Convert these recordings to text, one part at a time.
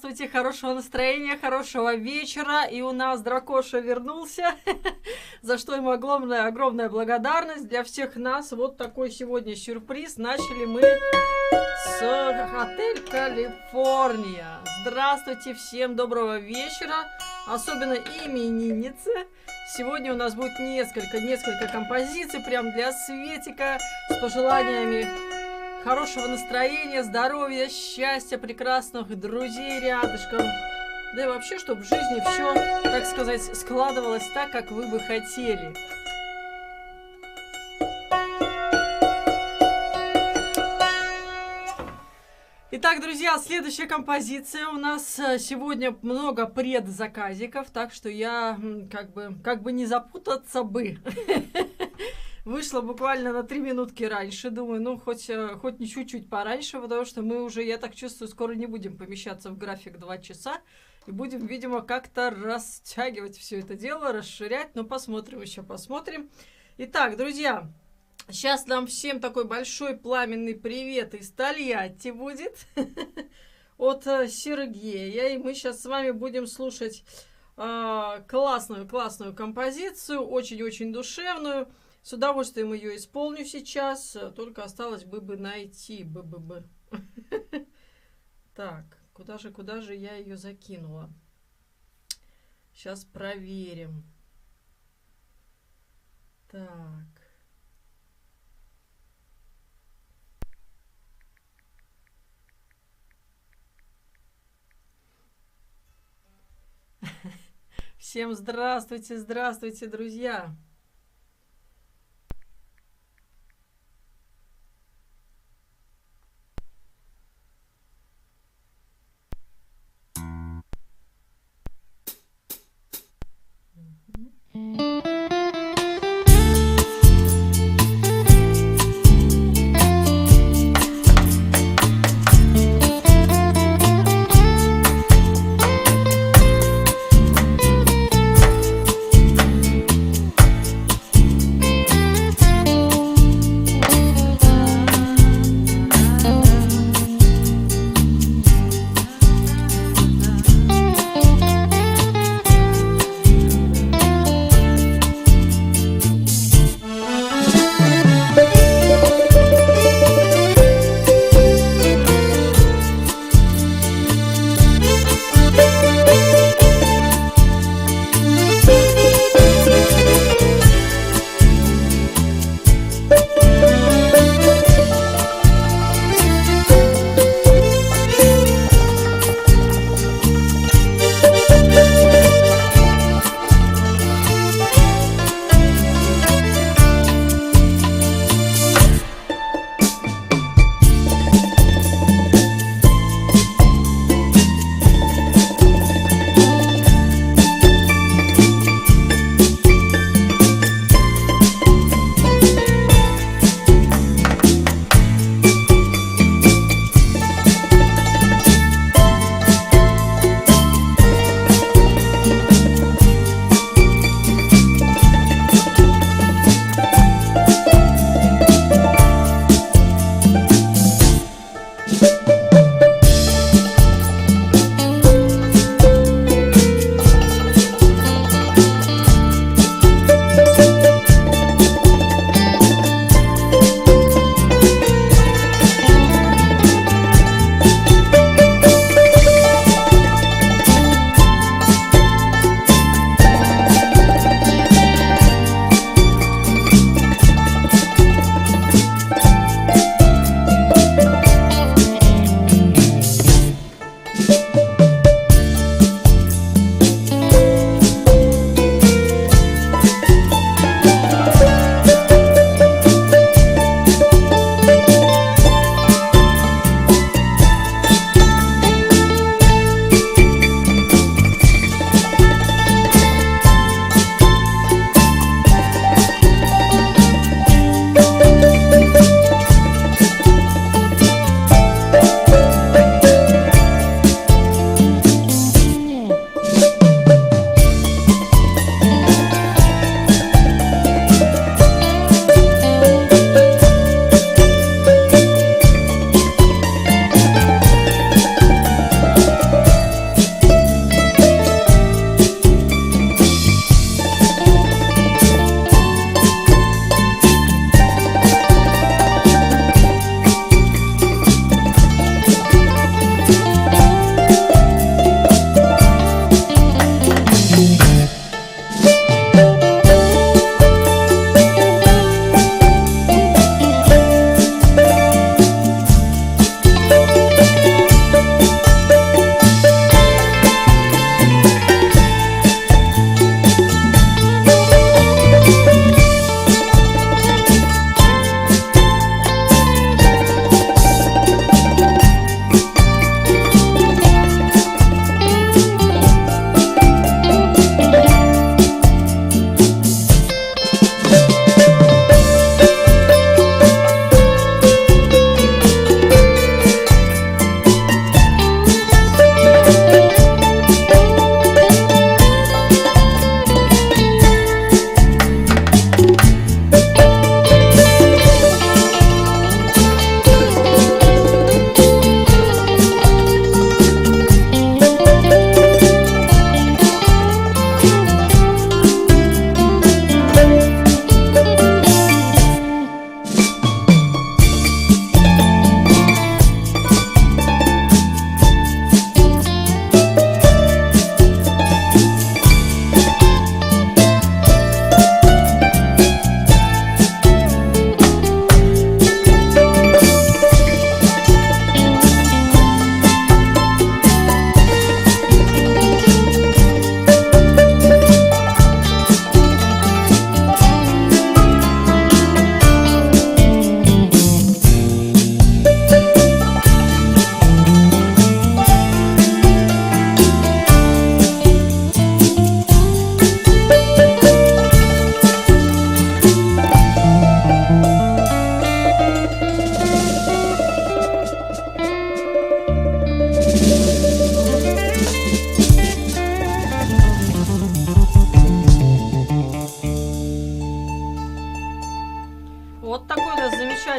здравствуйте, хорошего настроения, хорошего вечера. И у нас Дракоша вернулся, за что ему огромная благодарность. Для всех нас вот такой сегодня сюрприз. Начали мы с отель Калифорния. Здравствуйте, всем доброго вечера, особенно имениннице. Сегодня у нас будет несколько композиций прям для Светика с пожеланиями хорошего настроения, здоровья, счастья, прекрасных друзей рядышком. Да и вообще, чтобы в жизни все, так сказать, складывалось так, как вы бы хотели. Итак, друзья, следующая композиция. У нас сегодня много предзаказиков, так что я как бы не запутаться бы. Вышла буквально на 3 минутки раньше. Думаю, ну, хоть не чуть-чуть пораньше, потому что мы уже, я так чувствую, скоро не будем помещаться в график 2 часа. И будем, видимо, как-то растягивать все это дело, расширять. Но посмотрим, еще посмотрим. Итак, друзья, сейчас нам всем такой большой пламенный привет из Тольятти будет. От Сергея. И мы сейчас с вами будем слушать классную композицию. Очень-очень душевную. С удовольствием ее исполню сейчас, только осталось бы найти. Так, куда же я ее закинула? Сейчас проверим. Так. Всем здравствуйте, друзья!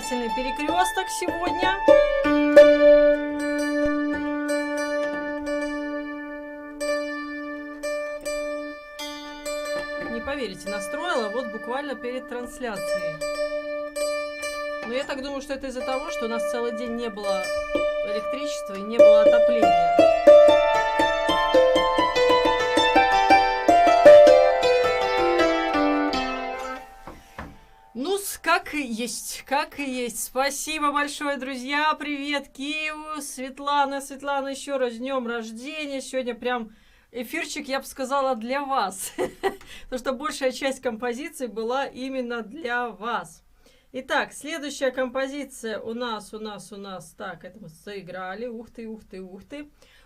замечательный перекресток сегодня. Не поверите, настроила вот буквально перед трансляцией. Но я так думаю, что это из-за того, что у нас целый день не было электричества и не было отопления. Как и есть, как и есть. Спасибо большое, друзья. Привет Киеву, Светлана. Светлана, еще раз с днем рождения. Сегодня прям эфирчик, я бы сказала, для вас. Потому что большая часть композиции была именно для вас. Итак, следующая композиция у нас. Так, это мы сыграли. Ух ты.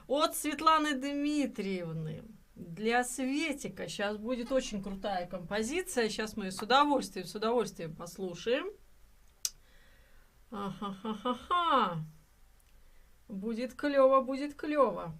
От Светланы Дмитриевны. Для Светика. Сейчас будет очень крутая композиция. Сейчас мы ее с удовольствием послушаем. Ахахахаха. Будет клево, будет клево.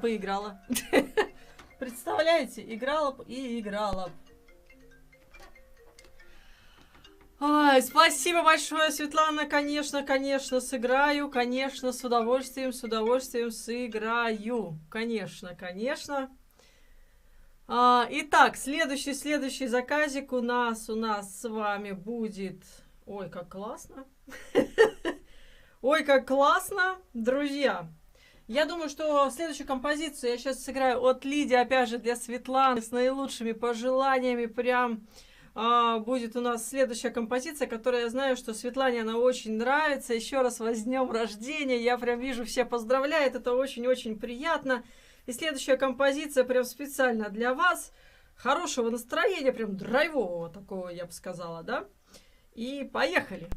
Поиграла. Представляете, играла и играла. Ой, спасибо большое, Светлана. Конечно, сыграю. Конечно, с удовольствием сыграю. Конечно. Итак, следующий заказик у нас с вами будет... Ой, как классно. Ой, как классно, друзья. Я думаю, что следующую композицию я сейчас сыграю от Лидии, опять же, для Светланы, с наилучшими пожеланиями. Прям будет у нас следующая композиция, которая, я знаю, что Светлане она очень нравится. Еще раз вас с днем рождения. Я прям вижу, все поздравляют. Это очень-очень приятно. И следующая композиция прям специально для вас. Хорошего настроения, прям драйвового такого, я бы сказала, да? И поехали!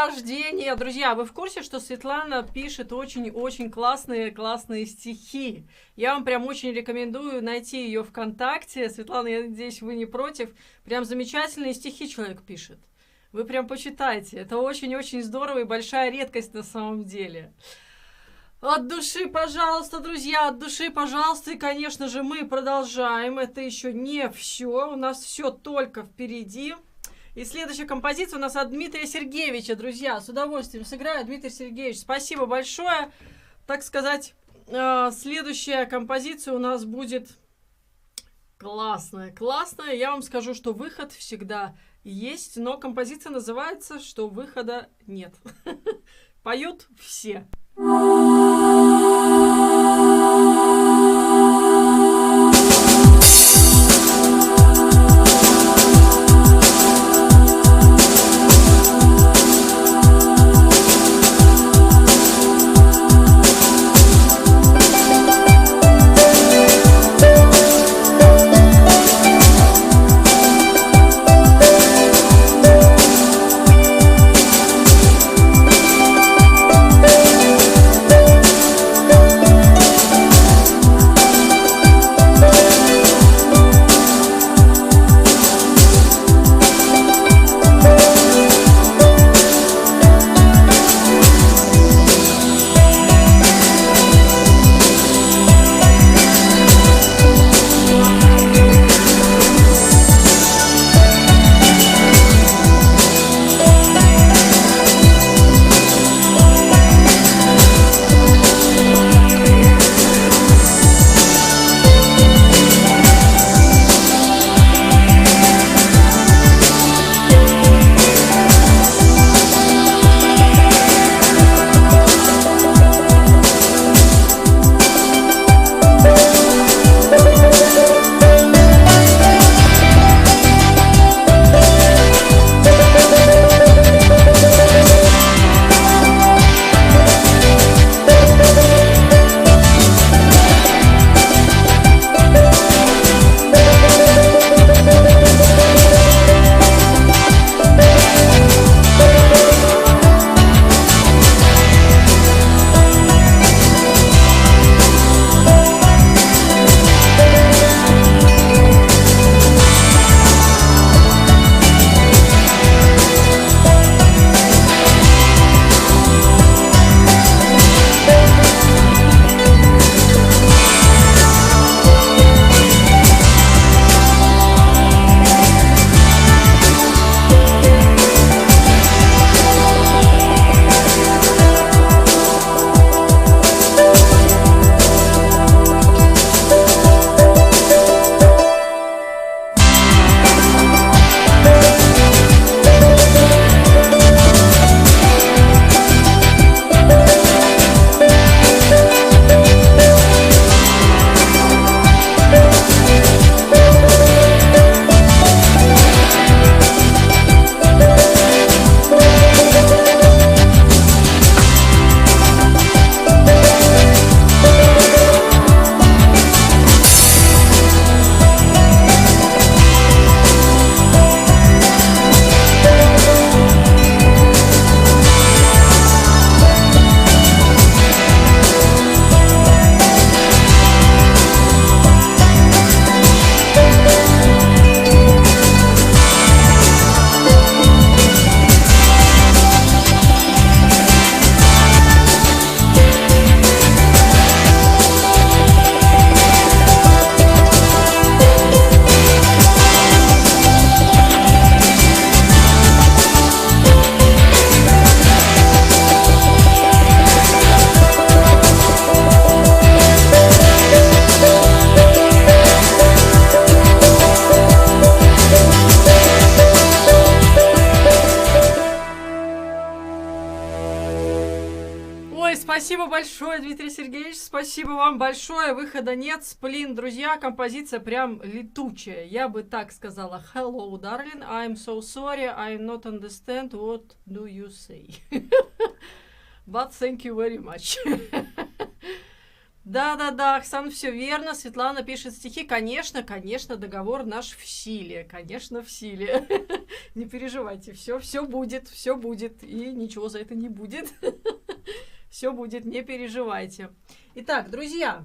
рождения! Друзья, вы в курсе, что Светлана пишет очень-очень классные стихи? Я вам прям очень рекомендую найти ее ВКонтакте. Светлана, я надеюсь, вы не против. Прям замечательные стихи человек пишет. Вы прям почитайте. Это очень-очень здорово и большая редкость на самом деле. От души, пожалуйста, друзья, от души, пожалуйста. И, конечно же, мы продолжаем. Это еще не все. У нас все только впереди. И следующая композиция у нас от Дмитрия Сергеевича, друзья. С удовольствием сыграю. Дмитрий Сергеевич, спасибо большое. Так сказать, следующая композиция у нас будет классная. Я вам скажу, что выход всегда есть, но композиция называется, что выхода нет. Поют все. Спасибо большое, Дмитрий Сергеевич, спасибо вам большое. Выхода нет, сплин, друзья, композиция прям летучая. Я бы так сказала. Hello, darling, I'm so sorry, I not understand what do you say. But thank you very much. Да-да-да, Оксана, все верно. Светлана пишет стихи. Конечно, конечно, договор наш в силе. Конечно, в силе. Не переживайте, все будет, и ничего за это не будет. Все будет, не переживайте. Итак, друзья,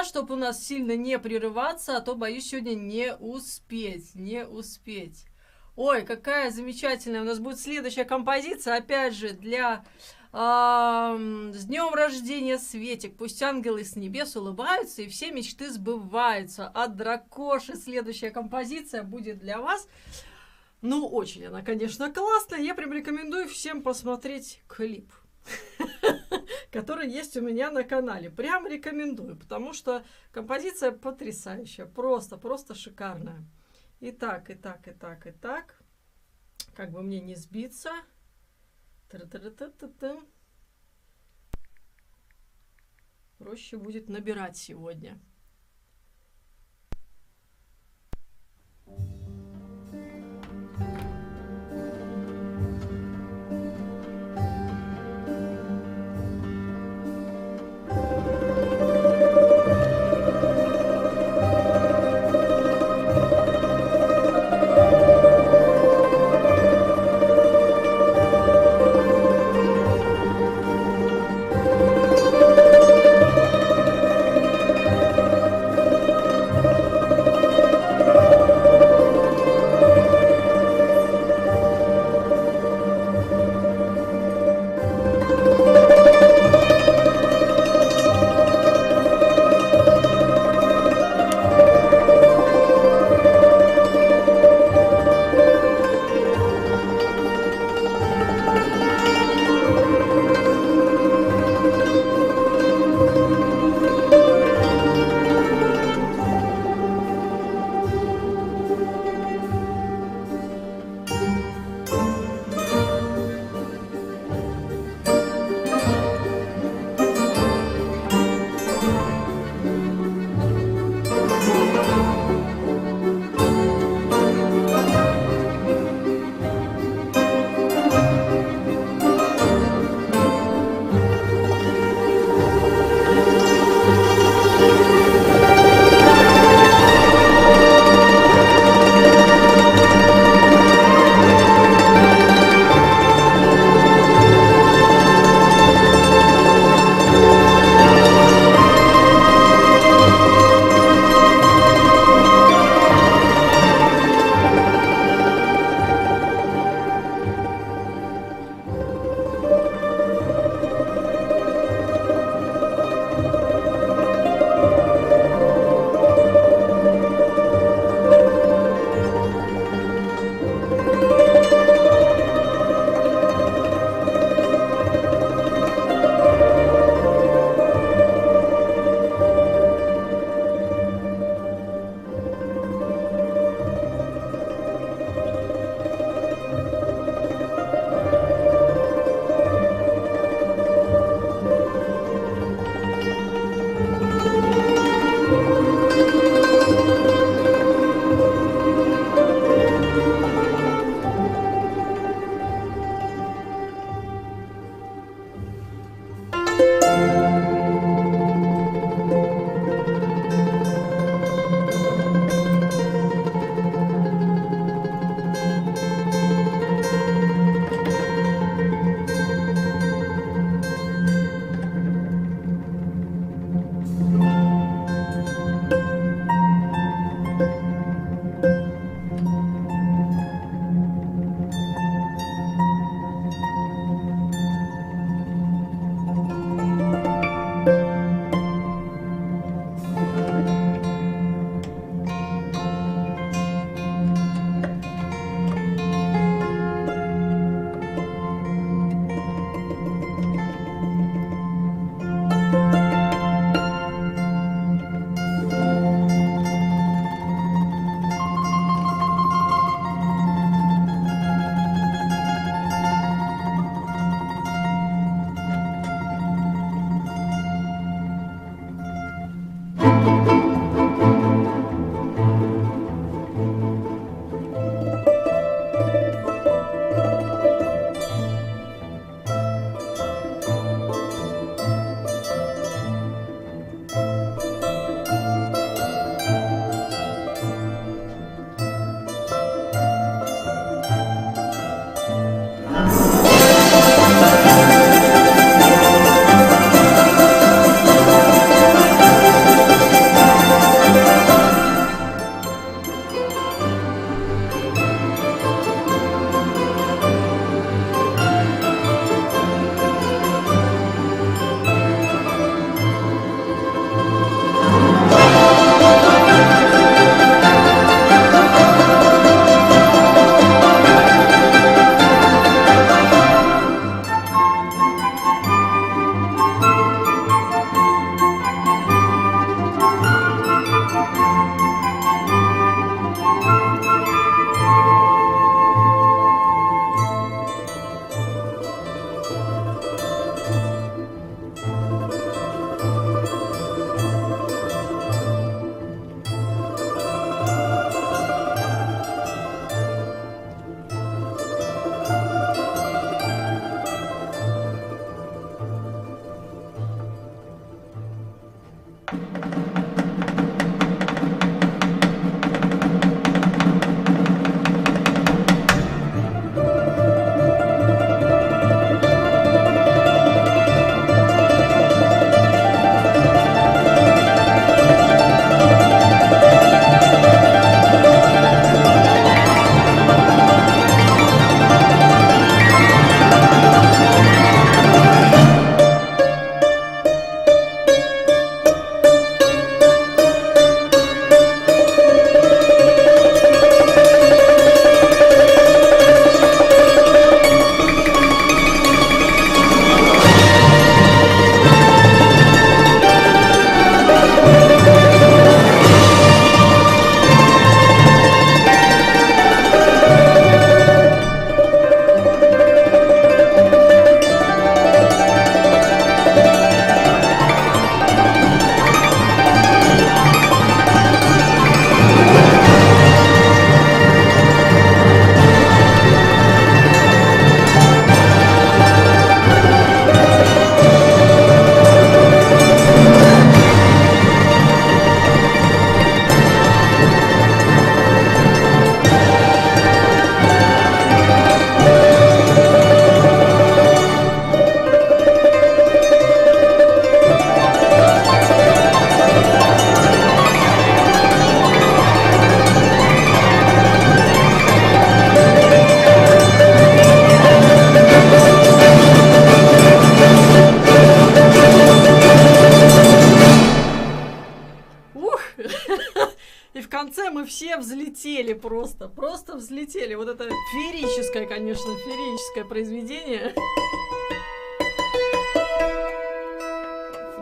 чтобы у нас сильно не прерываться, а то, боюсь, сегодня не успеть. Ой, какая замечательная у нас будет следующая композиция, опять же, для... С днем рождения, Светик! Пусть ангелы с небес улыбаются и все мечты сбываются. От Дракоши следующая композиция будет для вас. Ну, очень она, конечно, классная. Я прям рекомендую всем посмотреть клип, который есть у меня на канале. Прям рекомендую, потому что композиция потрясающая, просто шикарная. И так, и так, и так, и так. Как бы мне не сбиться. Та-та-та-та-та. Проще будет набирать сегодня. просто взлетели. Вот это феерическое, конечно, феерическое произведение.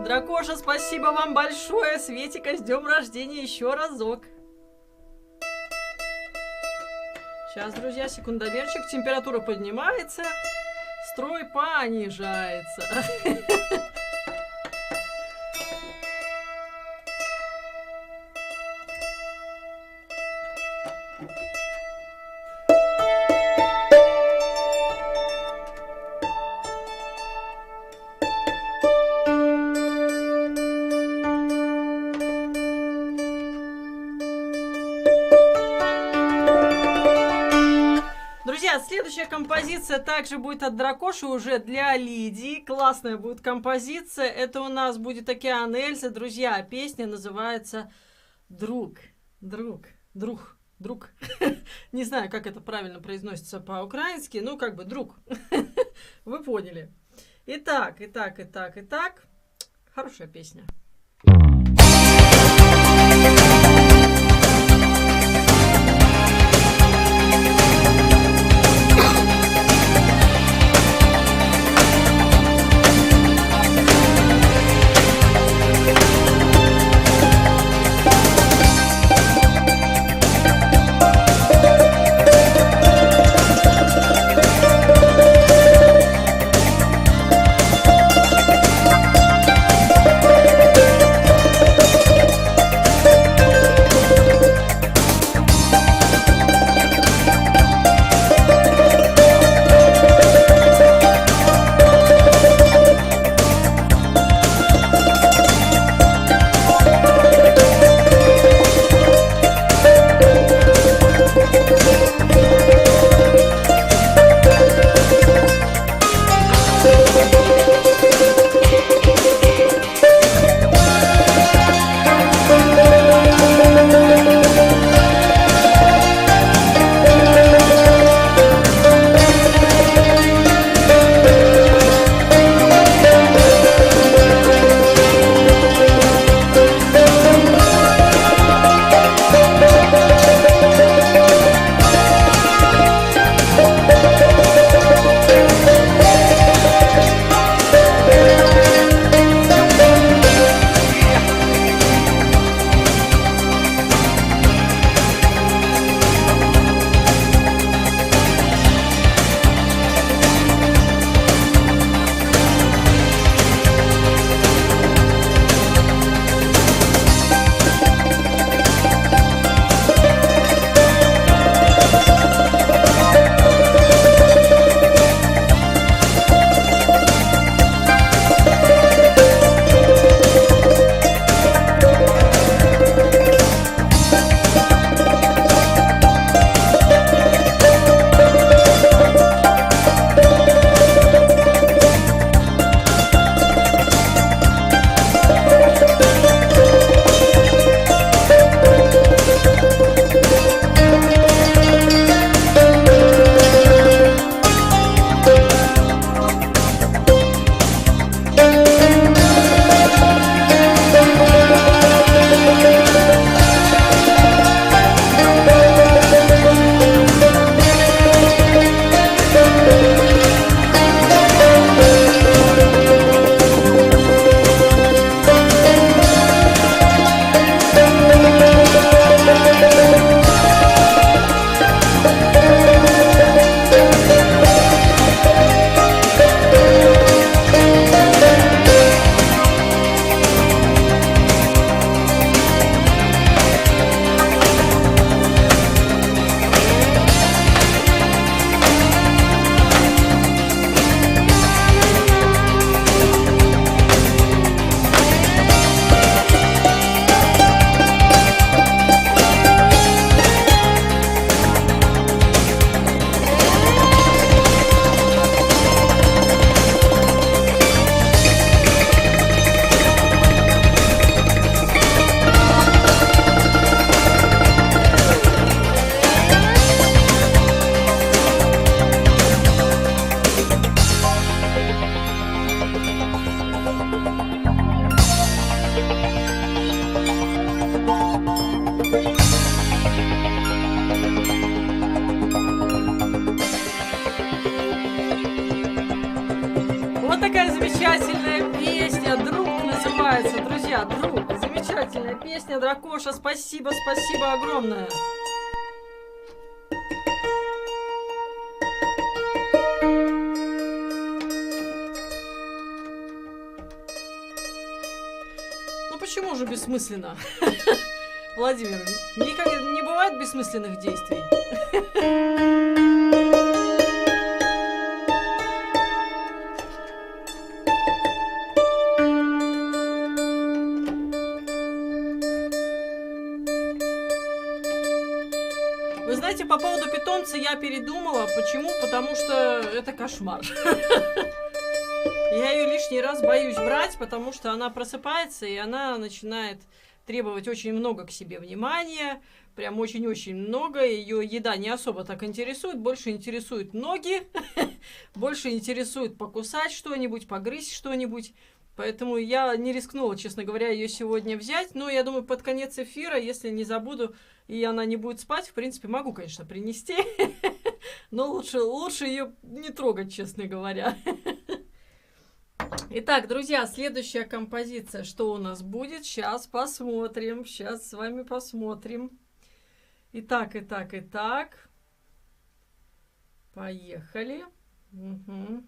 Дракоша, спасибо вам большое. Светика, с днем рождения еще разок. Сейчас, друзья, секундомерчик. Температура поднимается. Строй понижается. Следующая композиция также будет от Дракоши, уже для Лидии. Классная будет композиция. Это у нас будет Океан Эльзы. Друзья, песня называется «Друг». Не знаю, как это правильно произносится по-украински, ну, как бы «друг». Вы поняли. Итак. Хорошая песня. какая замечательная песня. «Друг» называется, друзья. «Друг». Замечательная песня. Дракоша, спасибо, спасибо огромное. Ну почему же бессмысленно? Владимир, никогда не бывает бессмысленных действий. Вы знаете, по поводу питомца я передумала. Почему? Потому что это кошмар. Я ее лишний раз боюсь брать, потому что она просыпается, и она начинает требовать очень много к себе внимания. Прям очень-очень много. Ее еда не особо так интересует. Больше интересует ноги. Больше интересует покусать что-нибудь, погрызть что-нибудь. Поэтому я не рискнула, честно говоря, ее сегодня взять. Но я думаю, под конец эфира, если не забуду, и она не будет спать, в принципе, могу, конечно, принести. Но лучше ее не трогать, честно говоря. Итак, друзья, следующая композиция, что у нас будет? Сейчас посмотрим. Сейчас с вами посмотрим. Итак. Поехали. Угу.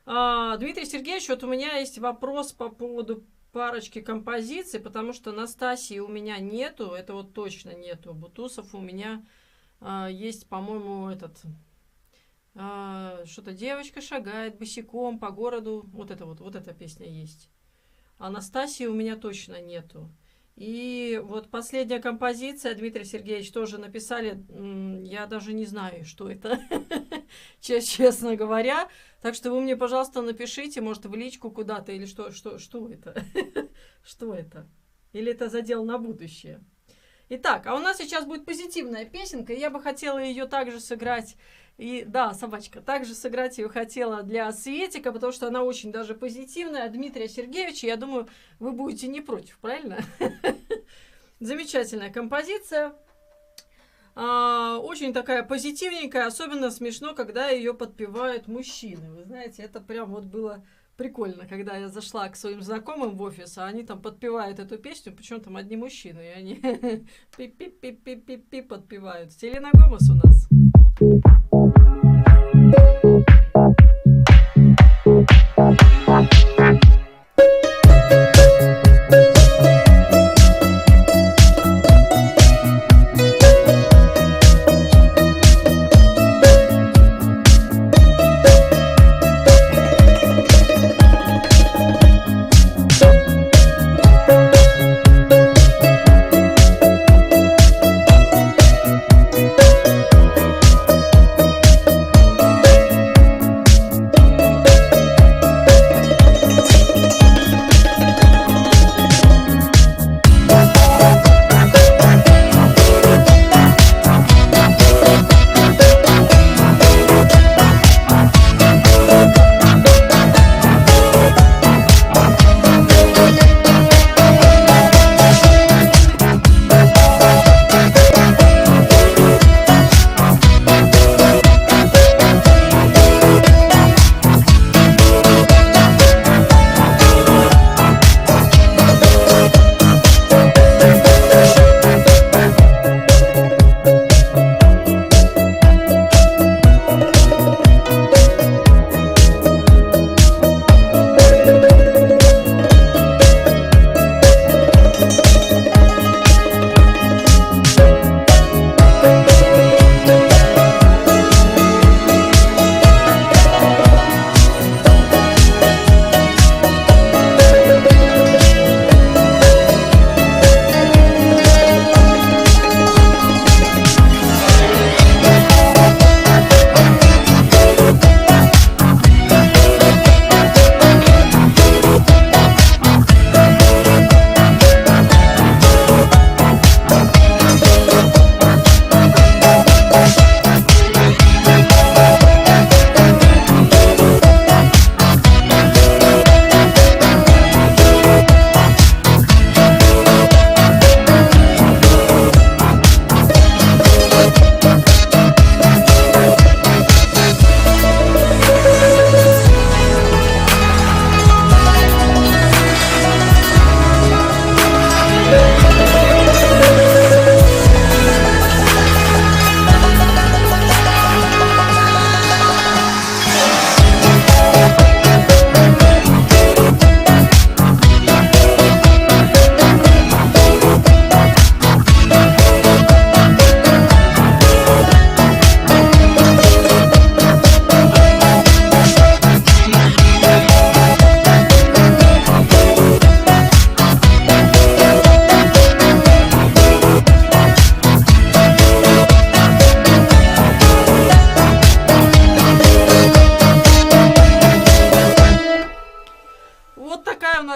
Дмитрий Сергеевич, вот у меня есть вопрос по поводу парочки композиций, потому что Настасии у меня нету, это вот точно нету. Бутусов у меня есть, по-моему, что-то девочка шагает босиком по городу. Вот эта песня есть. Анастасии у меня точно нету. И вот последняя композиция, Дмитрий Сергеевич тоже написали, я даже не знаю, что это, честно говоря. Так что вы мне, пожалуйста, напишите, может, в личку куда-то, или что это? Что это? Или это задел на будущее? Итак, а у нас сейчас будет позитивная песенка, и я бы хотела ее также сыграть. И да, собачка, также сыграть ее хотела для Светика, потому что она очень даже позитивная. Дмитрия Сергеевича, я думаю, вы будете не против, правильно? Замечательная композиция. Очень такая позитивненькая, особенно смешно, когда ее подпевают мужчины. Вы знаете, это прям вот было прикольно, когда я зашла к своим знакомым в офис, а они там подпевают эту песню, причем там одни мужчины, и они пи-пи-пи-пи-пи-пи подпевают. Селена Гомес у нас.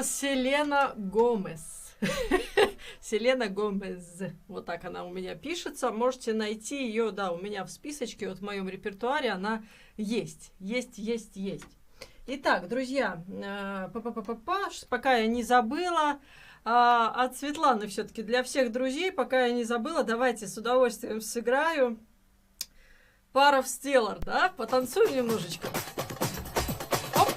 нас Селена Гомес. Селена Гомес. Вот так она у меня пишется. Можете найти ее, да, у меня в списочке, вот в моем репертуаре она есть. Есть. Итак, друзья, пока я не забыла, от Светланы все-таки для всех друзей, пока я не забыла, давайте с удовольствием сыграю Part of Stellar, да? Потанцуем немножечко. Хоп.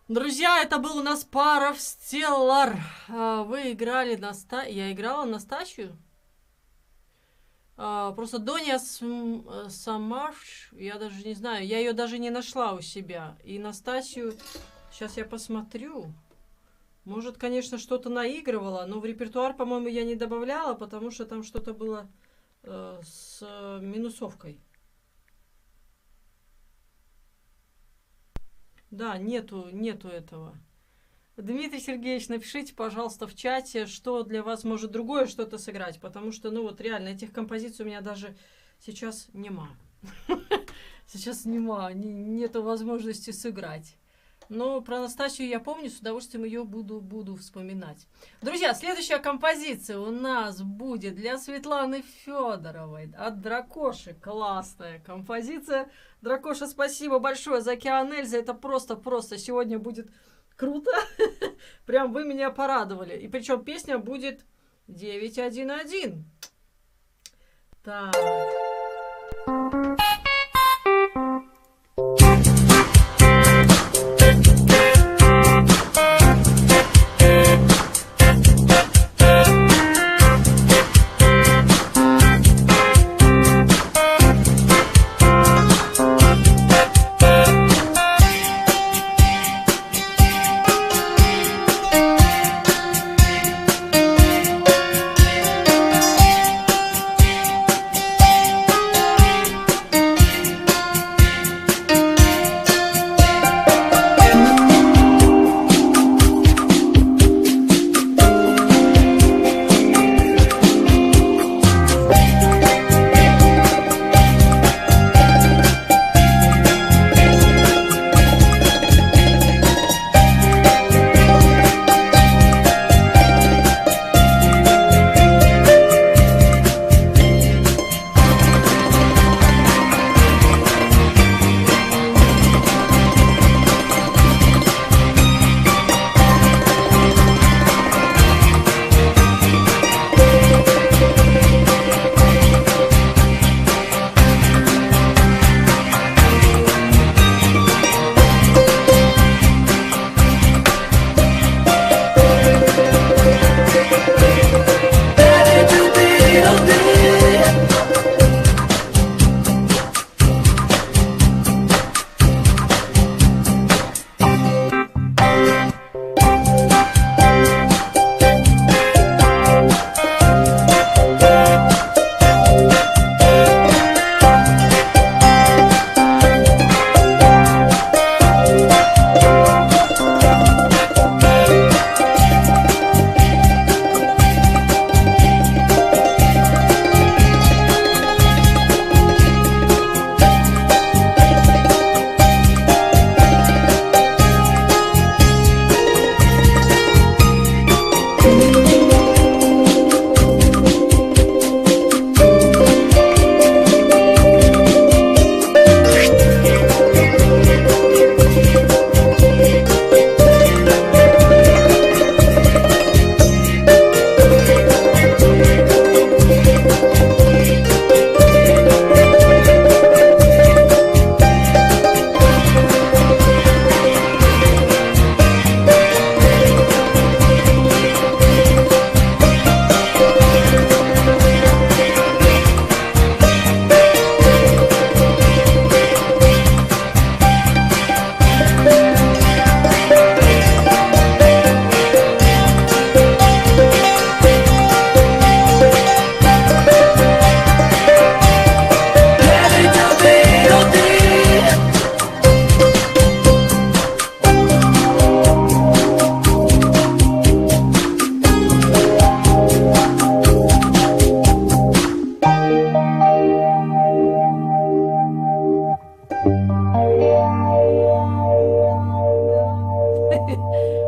Друзья, это был у нас Part of Stellar. Вы играли Я играла Настасью. Просто Доня Самаш, я даже не знаю, я ее даже не нашла у себя. И Настасью, сейчас я посмотрю. Может, конечно, что-то наигрывала, но в репертуар, по-моему, я не добавляла, потому что там что-то было с минусовкой. Да, нету этого. Дмитрий Сергеевич, напишите, пожалуйста, в чате, что для вас может другое что-то сыграть, потому что, ну вот реально, этих композиций у меня даже сейчас нема. Сейчас нету возможности сыграть. Но про Настасью я помню, с удовольствием ее буду вспоминать. Друзья, следующая композиция у нас будет для Светланы Федоровой от Дракоши. Классная композиция. Дракоша, спасибо большое за Океан Эльзы. Это просто сегодня будет круто. Прям вы меня порадовали. И причем песня будет 911. Так.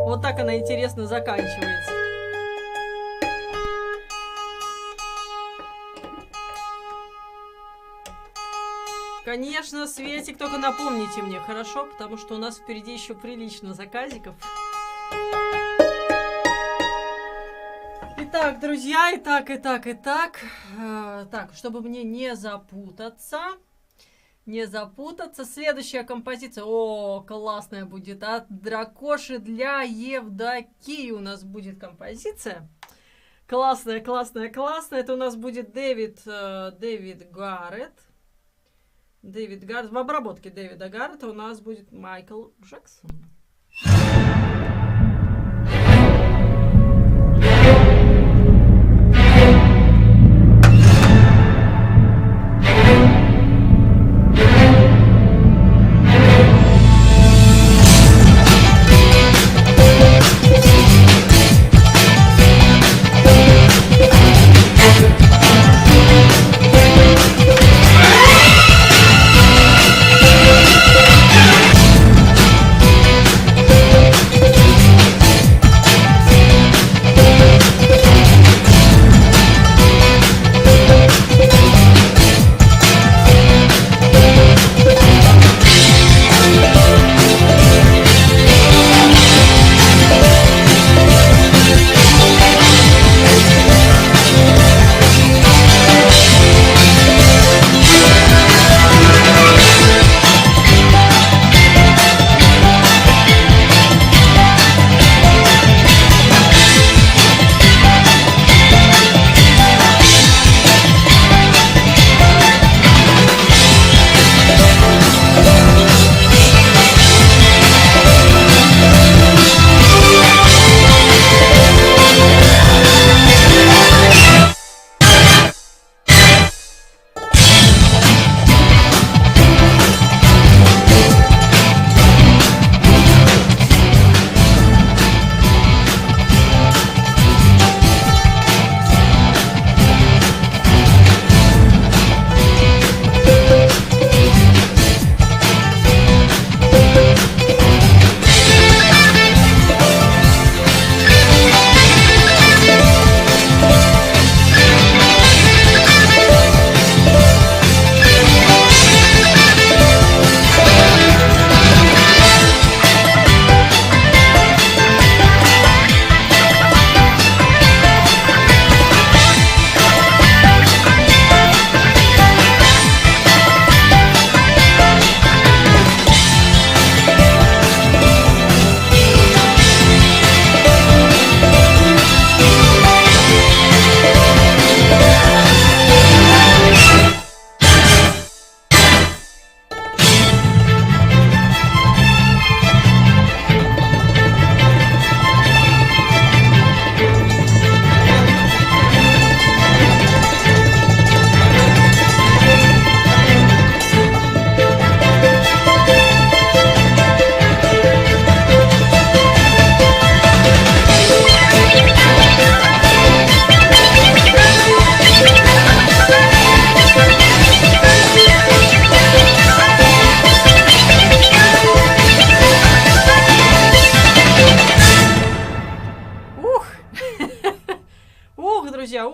Вот так она интересно заканчивается. Конечно, Светик, только напомните мне, хорошо? Потому что у нас впереди еще прилично заказиков. Итак, друзья, итак. Так, чтобы мне не запутаться, следующая композиция, о, классная будет, от Дракоши для Евдокии у нас будет композиция. Классная. Это у нас будет Дэвид Гарретт. В обработке Дэвида Гарретта у нас будет Майкл Джексон.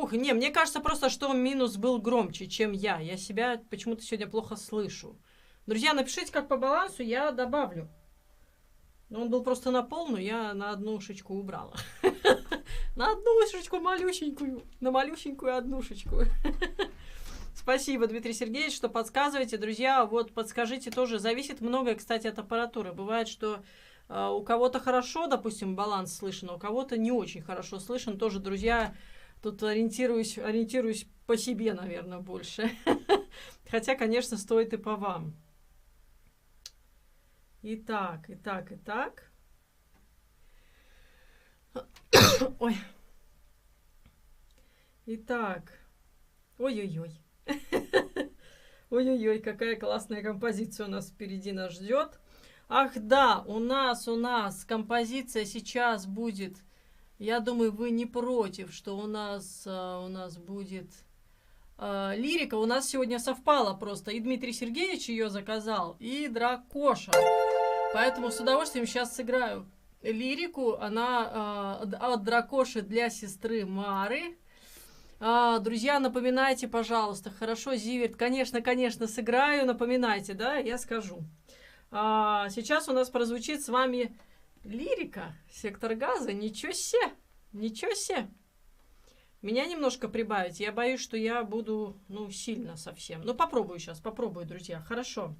Ух, не, мне кажется просто, что минус был громче, чем я. Я себя почему-то сегодня плохо слышу. Друзья, напишите, как по балансу, я добавлю. Но он был просто на полную, я на одну ушечку убрала. На одну ушечку малюсенькую. На малюсенькую однушечку. Спасибо, Дмитрий Сергеевич, что подсказываете. Друзья, вот подскажите тоже. Зависит многое, кстати, от аппаратуры. Бывает, что у кого-то хорошо, допустим, баланс слышен, а у кого-то не очень хорошо слышен. Тоже, друзья, тут ориентируюсь по себе, наверное, больше. Хотя, конечно, стоит и по вам. Итак. Ой. Итак. Ой-ой-ой. Ой-ой-ой, какая классная композиция у нас впереди нас ждет. Ах да, у нас композиция сейчас будет. Я думаю, вы не против, что у нас будет лирика. У нас сегодня совпало просто. И Дмитрий Сергеевич ее заказал, и Дракоша. Поэтому с удовольствием сейчас сыграю лирику. Она от Дракоши для сестры Мары. Друзья, напоминайте, пожалуйста. Хорошо, Зиверт, конечно, сыграю. Напоминайте, да, я скажу. Сейчас у нас прозвучит с вами лирика. Сектор газа. Ничего себе. Меня немножко прибавить. Я боюсь, что я буду, сильно совсем. Попробую сейчас, друзья. Хорошо.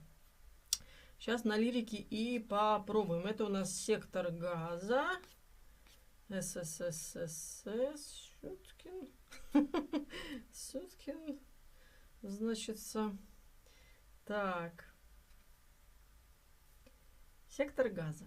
Сейчас на лирике и попробуем. Это у нас сектор газа. СССР. Сюткин. Значится. Так. Сектор газа.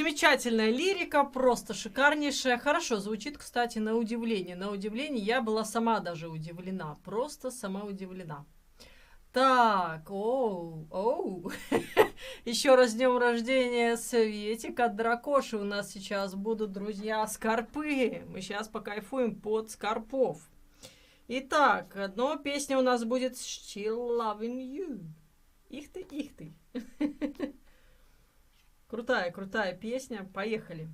Замечательная лирика, просто шикарнейшая. Хорошо звучит, кстати, на удивление. На удивление я была сама даже удивлена. Просто сама удивлена. Так, оу. Еще раз с днем рождения, Светик. От Дракоши у нас сейчас будут, друзья, скорпы. Мы сейчас покайфуем под скорпов. Итак, одна песня у нас будет Still Loving You. Их ты. Крутая песня. Поехали.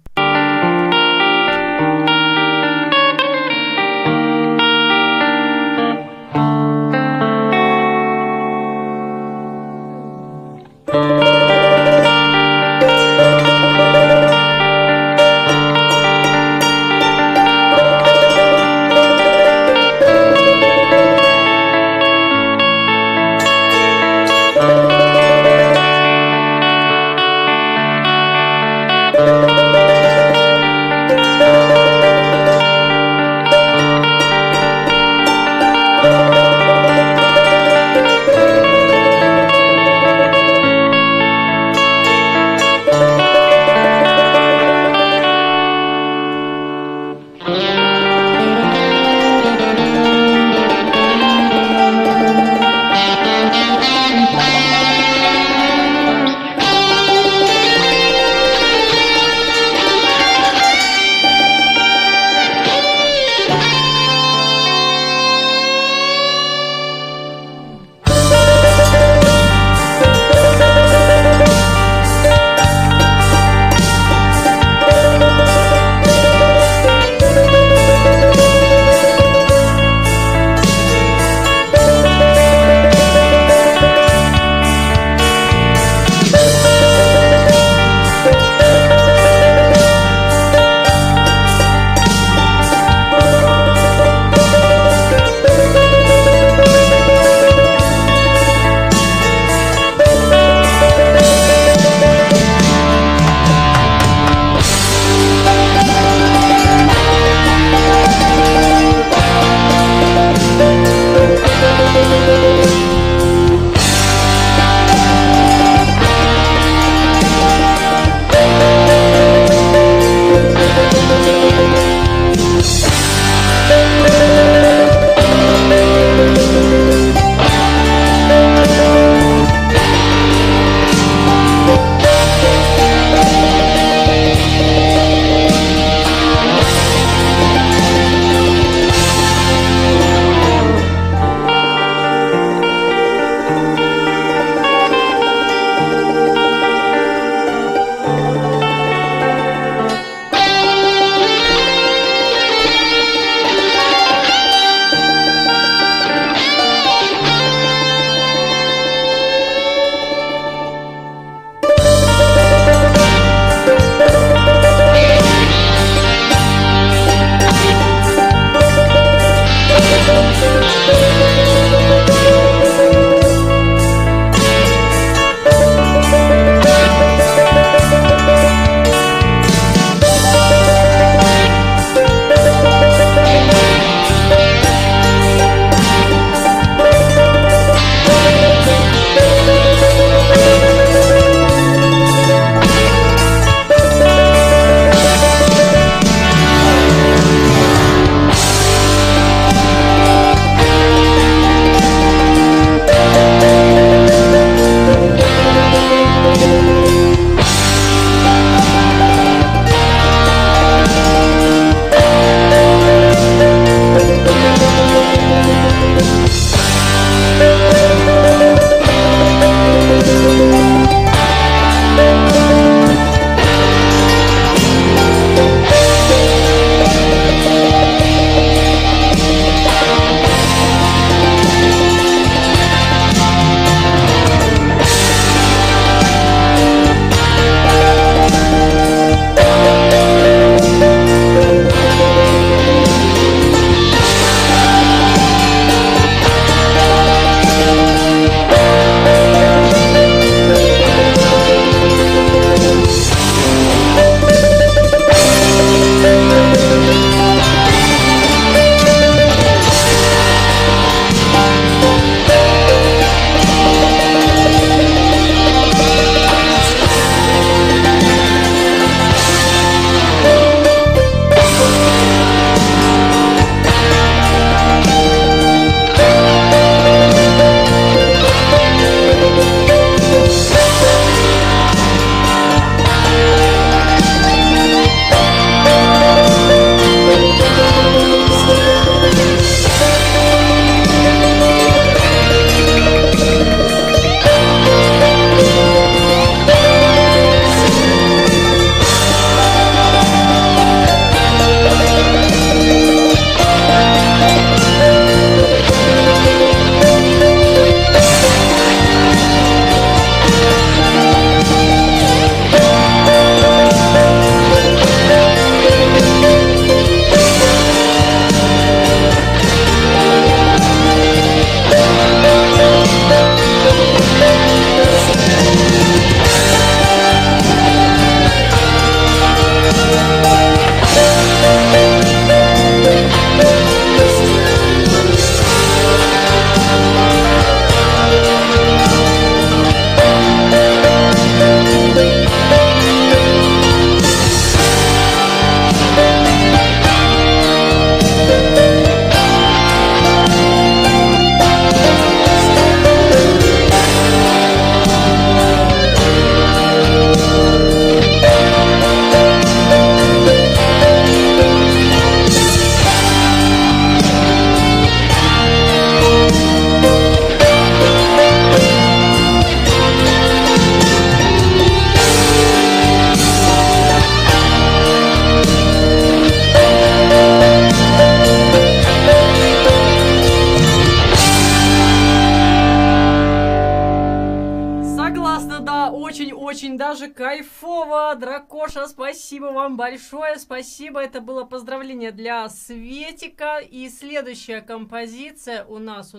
спасибо вам большое, спасибо. Это было поздравление для Светика. И следующая композиция у нас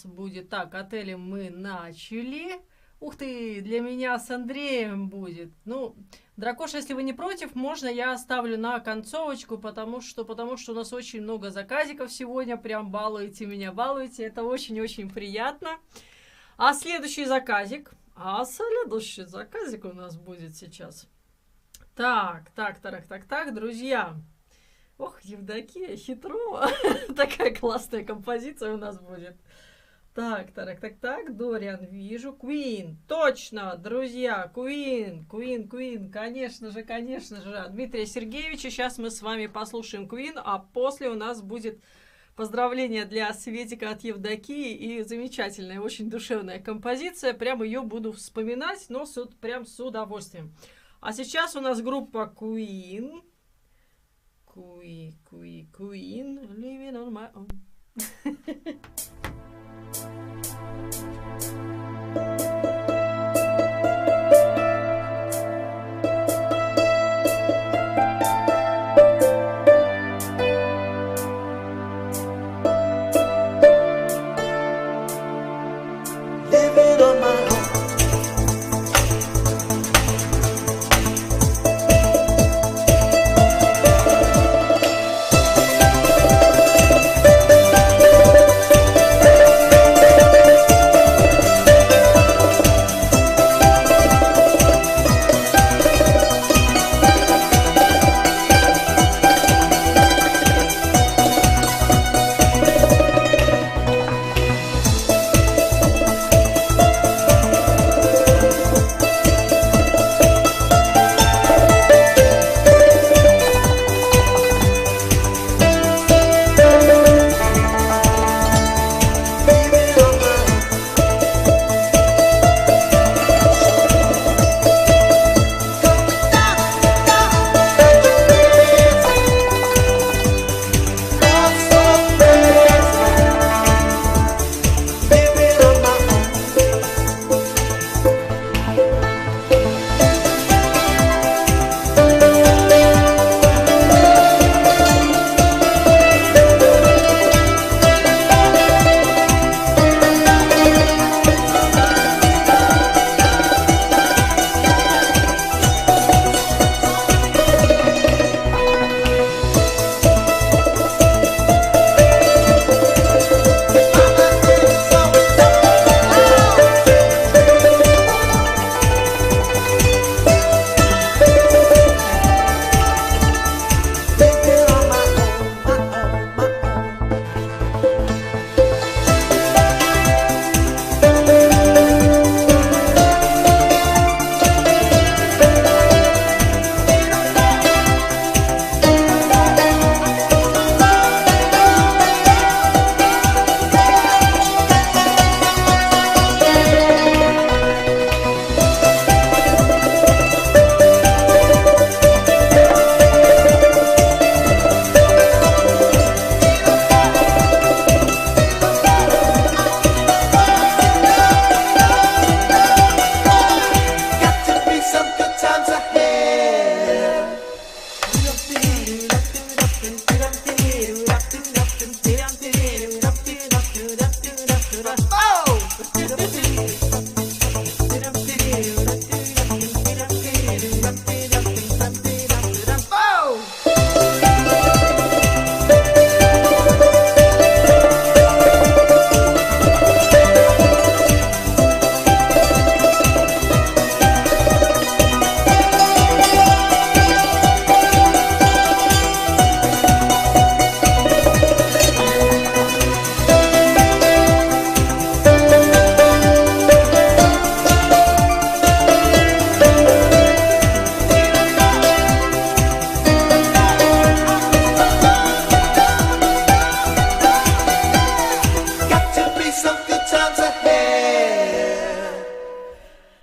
будет так, отели мы начали. Ух ты, для меня с Андреем будет. Ну, Дракоша, если вы не против, можно я оставлю на концовочку, потому что у нас очень много заказиков сегодня. Прям балуете меня, балуете. Это очень-очень приятно. А следующий заказик у нас будет сейчас. Так, друзья. Ох, Евдокия, хитро. Такая классная композиция у нас будет. Так, Дориан, вижу. Queen, точно, друзья, Queen, конечно же, Дмитрия Сергеевича. Сейчас мы с вами послушаем Queen, а после у нас будет поздравление для Светика от Евдокии и замечательная, очень душевная композиция. Прям ее буду вспоминать, но прям с удовольствием. А сейчас у нас группа Queen, Living on my own.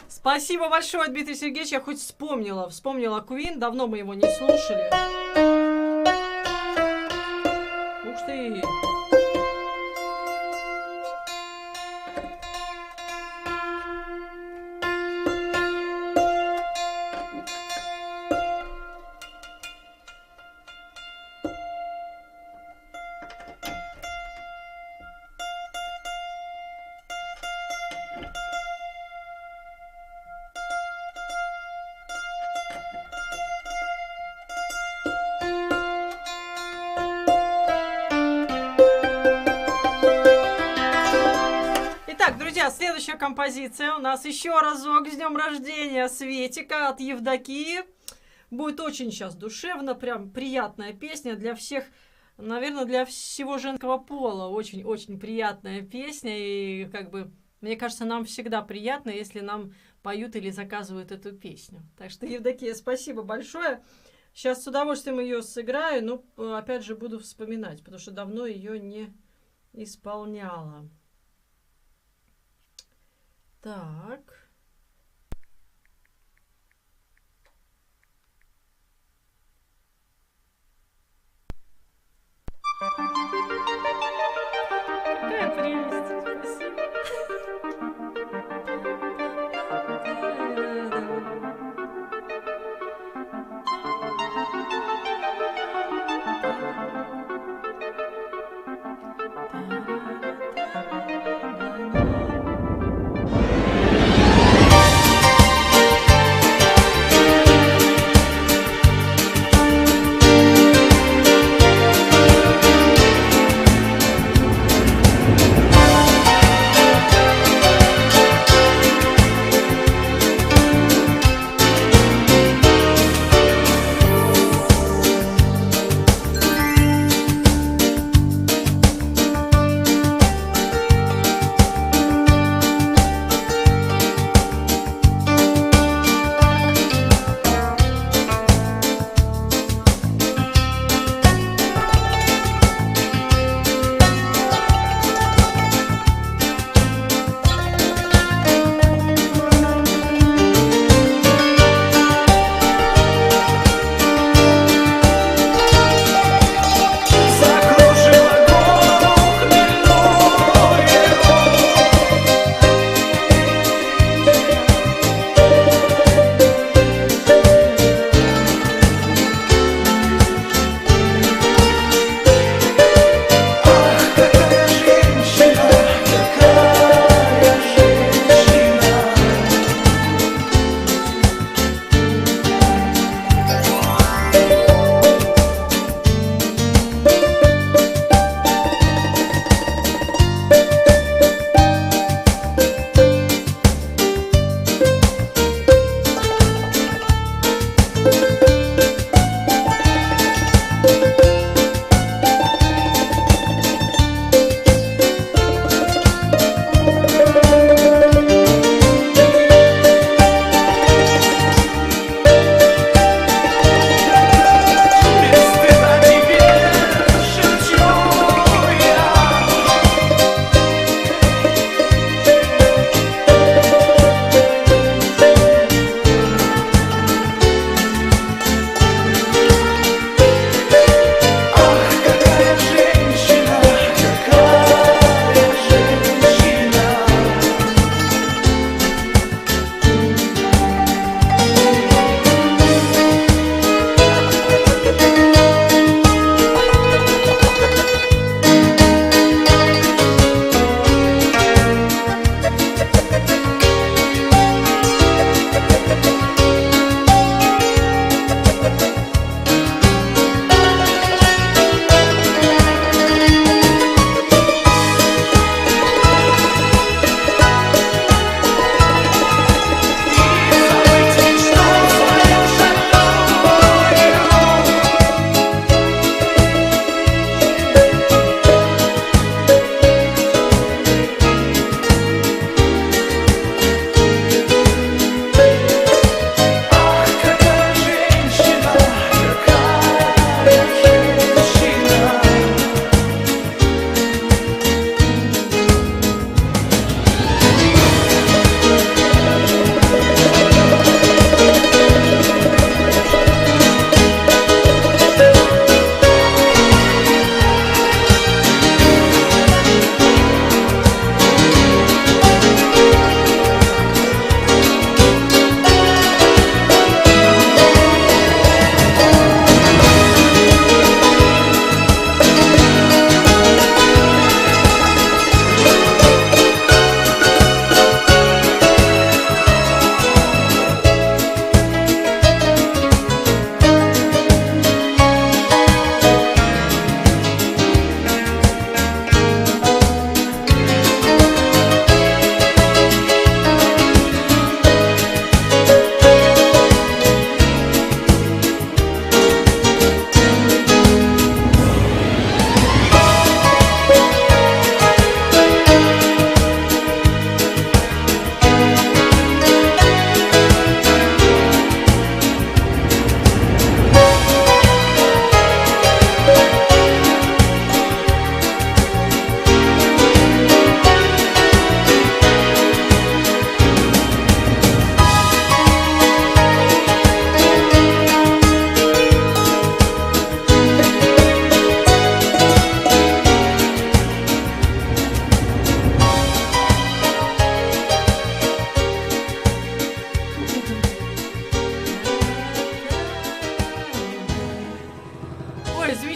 Спасибо большое, Дмитрий Сергеевич. Я хоть вспомнила Queen. Давно мы его не слушали. Ух ты! друзья, следующая композиция у нас еще разок с днем рождения Светика от Евдокии. Будет очень сейчас душевно, прям приятная песня для всех, наверное, для всего женского пола. Очень-очень приятная песня. И как бы, мне кажется, нам всегда приятно, если нам поют или заказывают эту песню. Так что, Евдокия, спасибо большое. Сейчас с удовольствием ее сыграю, но опять же буду вспоминать, потому что давно ее не исполняла. Так. Какая прелесть, спасибо.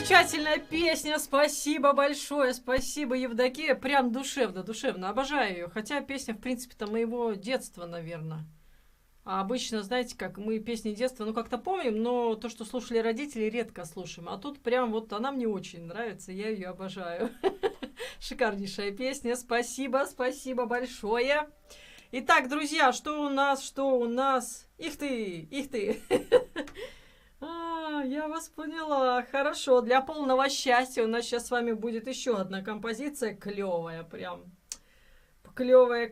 Замечательная песня, спасибо большое, спасибо, Евдокия. Прям душевно, душевно, обожаю ее. Хотя песня, в принципе-то, моего детства, наверное. А обычно, знаете, как мы песни детства, ну, как-то помним, но то, что слушали родители, редко слушаем. А тут прям вот она мне очень нравится, я ее обожаю. Шикарнейшая песня, спасибо, спасибо большое. Итак, друзья, что у нас, что у нас? Их ты, их ты. Я вас поняла. Хорошо, для полного счастья у нас сейчас с вами будет еще одна композиция клевая, прям клевая,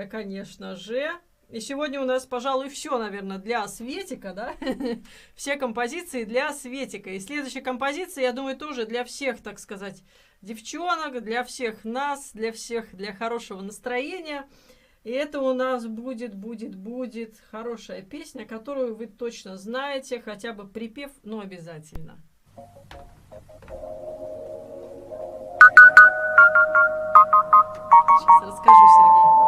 конечно же. И сегодня у нас, пожалуй, все, наверное, для Светика, да? Все композиции для Светика. И следующая композиция, я думаю, тоже для всех, так сказать, девчонок, для всех нас, для всех, для хорошего настроения. И это у нас будет хорошая песня, которую вы точно знаете, хотя бы припев, но обязательно. Сейчас расскажу, Сергей.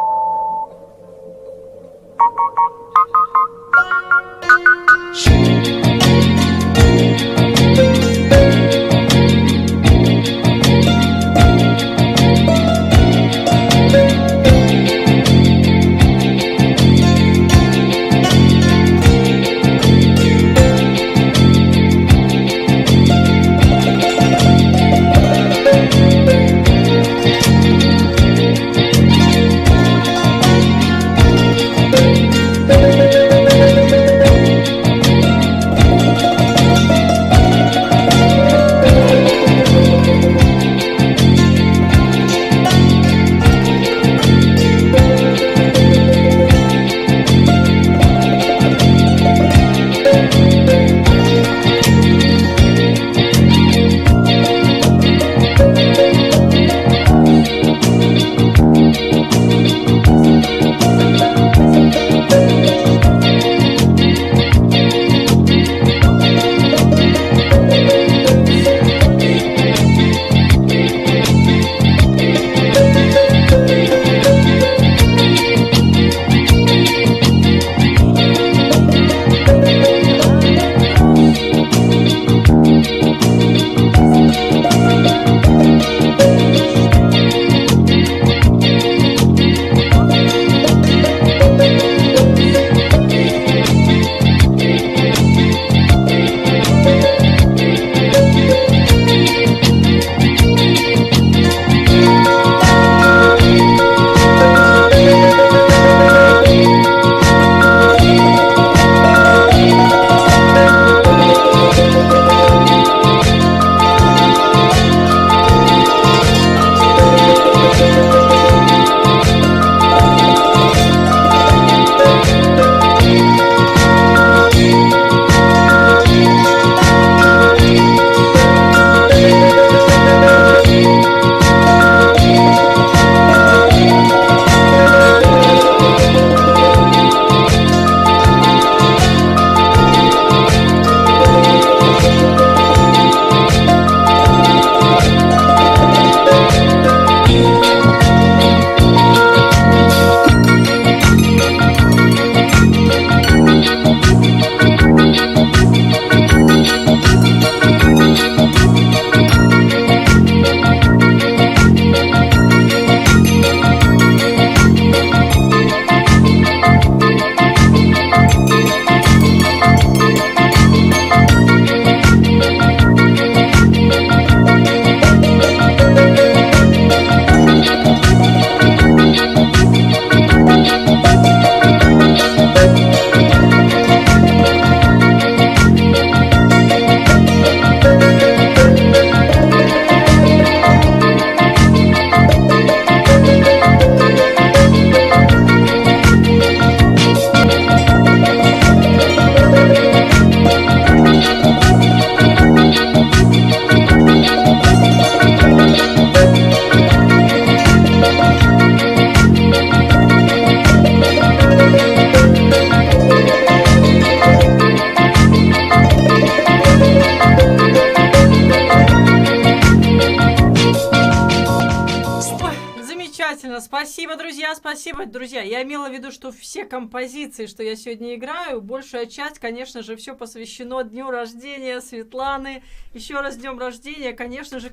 Спасибо, друзья, спасибо, друзья. Я имела в виду, что все композиции, что я сегодня играю, большая часть, конечно же, все посвящено дню рождения Светланы. Еще раз днем рождения, конечно же,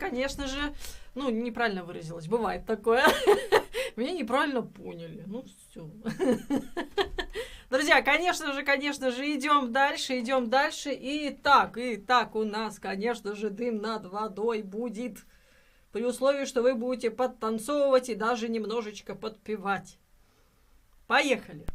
ну, неправильно выразилась, бывает такое. Меня неправильно поняли. Ну, все. Друзья, конечно же, идем дальше. И так у нас, конечно же, дым над водой будет. При условии, что вы будете подтанцовывать и даже немножечко подпевать. Поехали!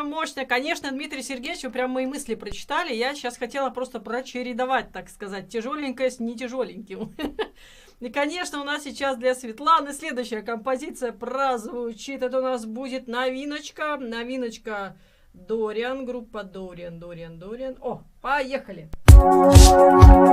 Мощно. Конечно, Дмитрий Сергеевич, вы прям мои мысли прочитали. Я сейчас хотела просто прочередовать, так сказать, тяжеленькое с нетяжеленьким. И, конечно, у нас сейчас для Светланы следующая композиция прозвучит. Это у нас будет новиночка. Новиночка Дориан, группа Дориан. О, поехали! Танцуем!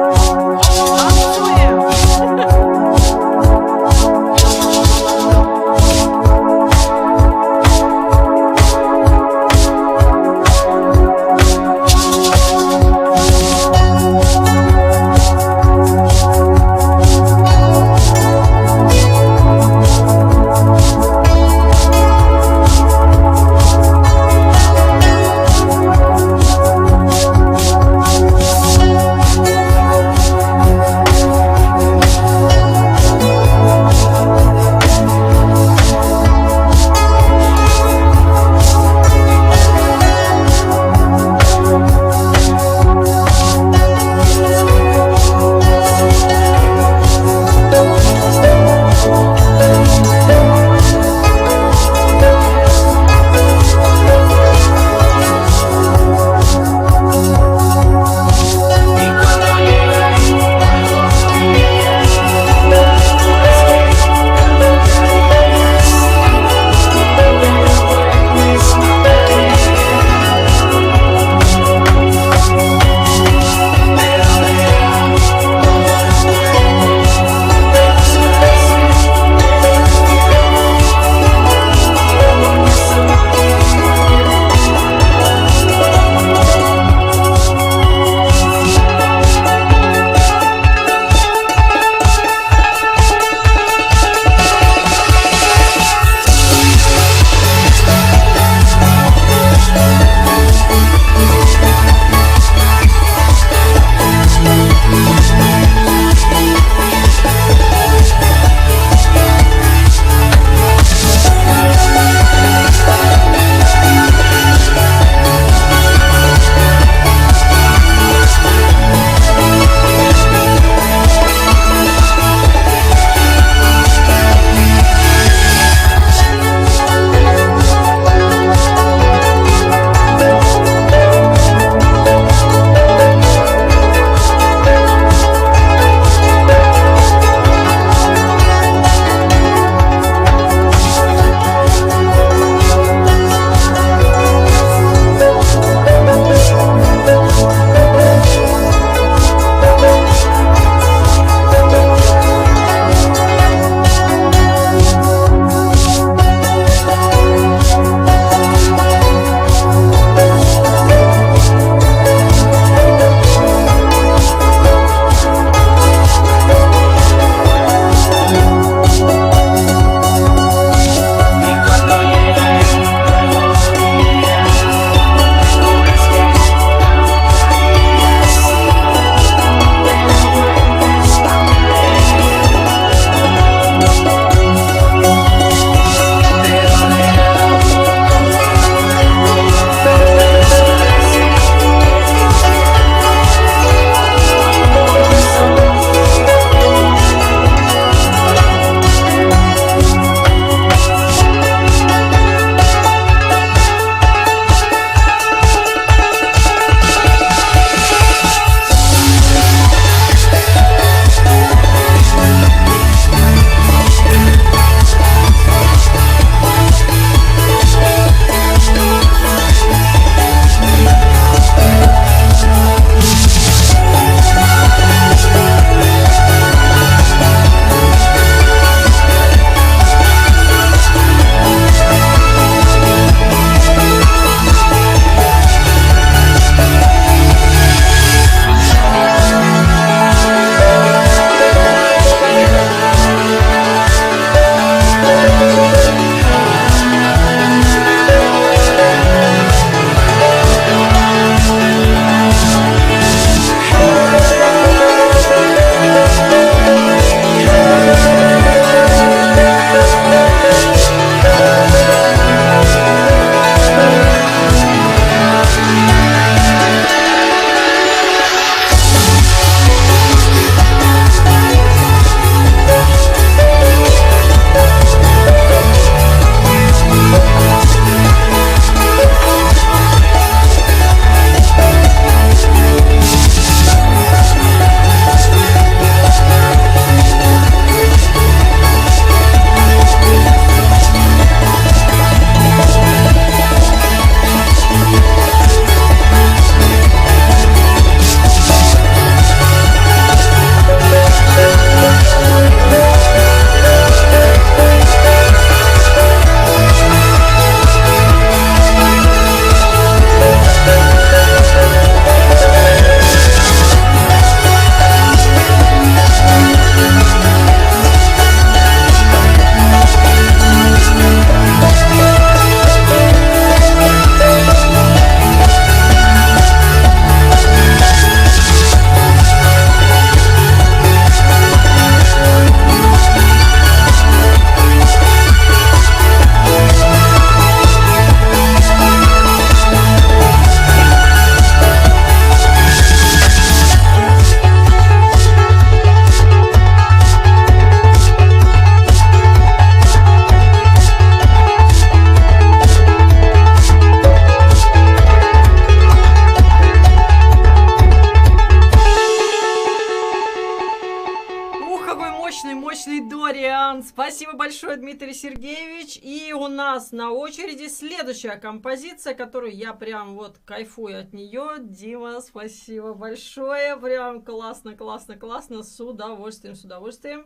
мощный Дориан. Спасибо большое, Дмитрий Сергеевич. И у нас на очереди следующая композиция, которую я прям вот кайфую от нее. Дима, спасибо большое. Прям классно, классно, классно. С удовольствием, с удовольствием.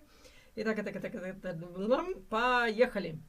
Итак, поехали.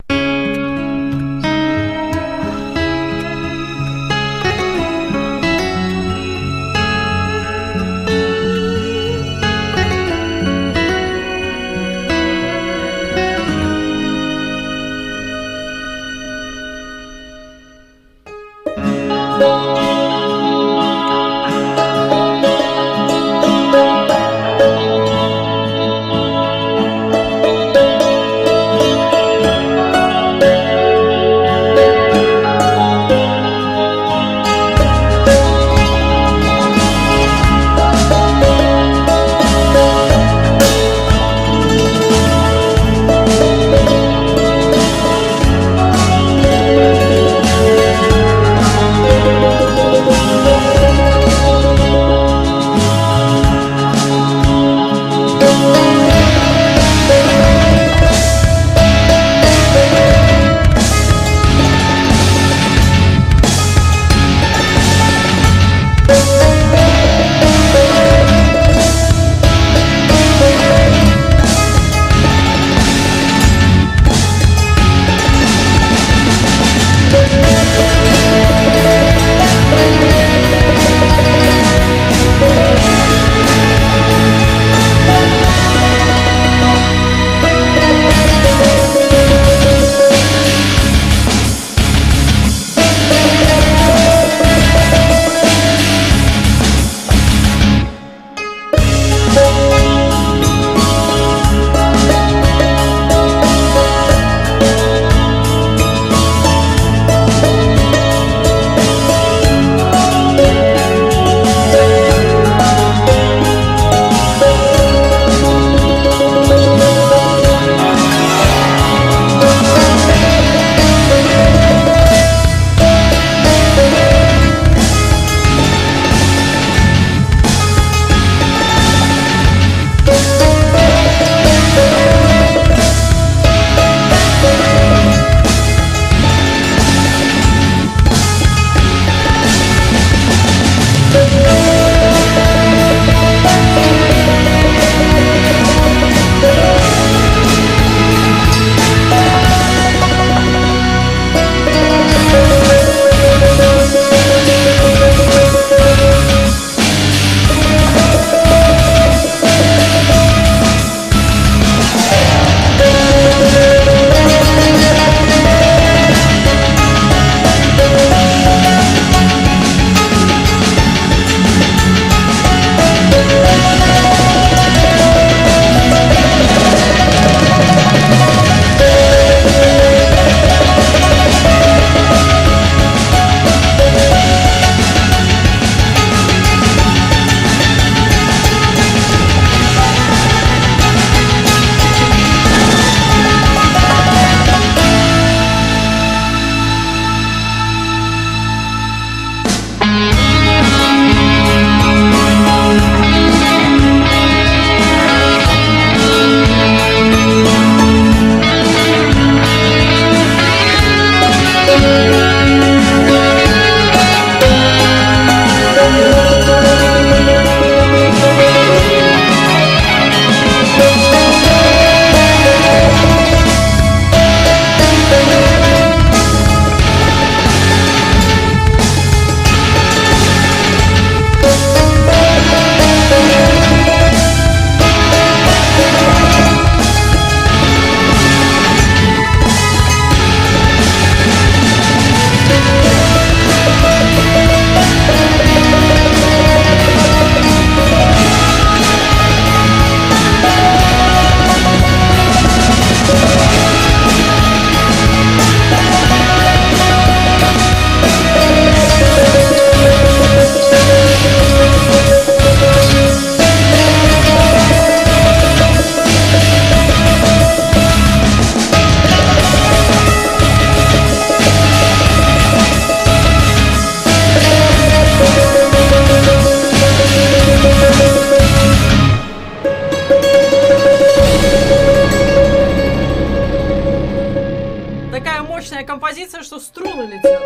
композиция, что струны летят.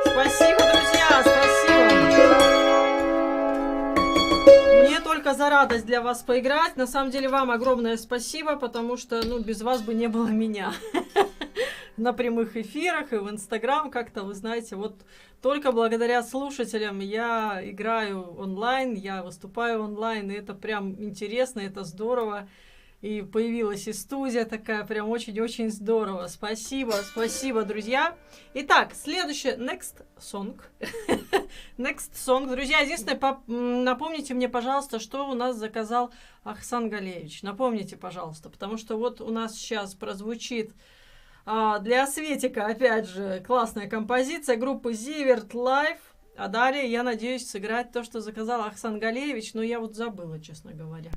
Спасибо, друзья, спасибо. Мне только за радость для вас поиграть. На самом деле вам огромное спасибо, потому что, ну, без вас бы не было меня. На прямых эфирах и в Инстаграм как-то, вы знаете, вот только благодаря слушателям я играю онлайн, я выступаю онлайн, и это прям интересно, это здорово. И появилась и студия такая, прям очень-очень здорово. Спасибо, спасибо, друзья. Итак, следующее, next song. Next song. Друзья, единственное, напомните мне, пожалуйста, что у нас заказал Ахсан Галеевич. Напомните, пожалуйста, потому что вот у нас сейчас прозвучит для Светика, опять же, классная композиция группы Зиверт Live. А далее, я надеюсь, сыграть то, что заказал Ахсан Галеевич, но я вот забыла, честно говоря.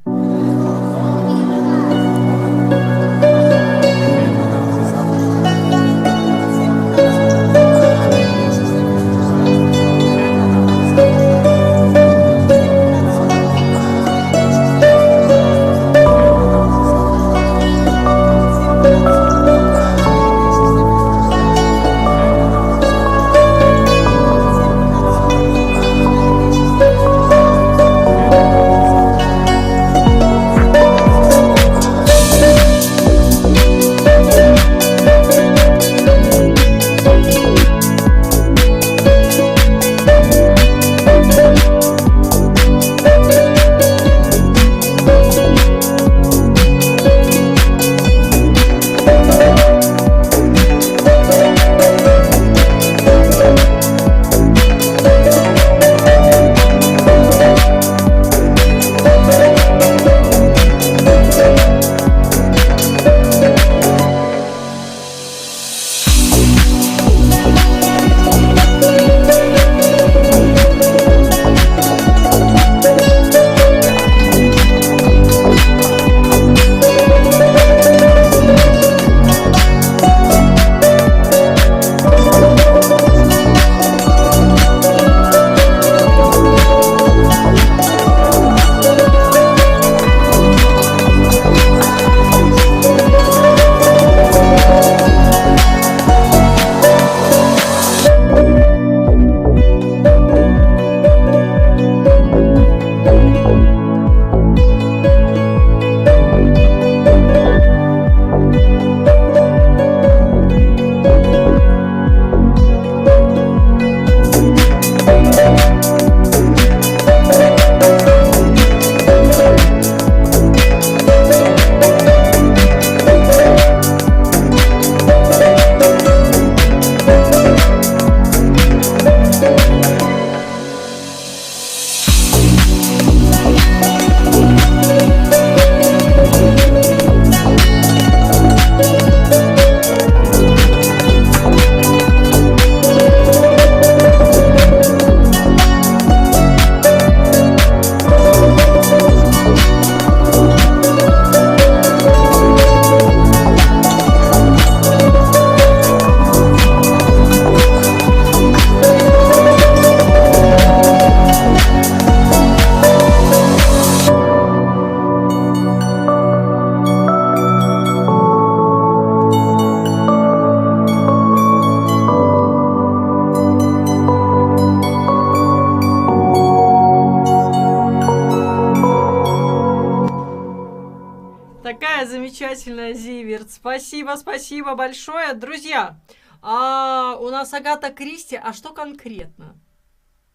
Замечательная, Зиверт. Спасибо, спасибо большое. Друзья, у нас Агата Кристи. А что конкретно?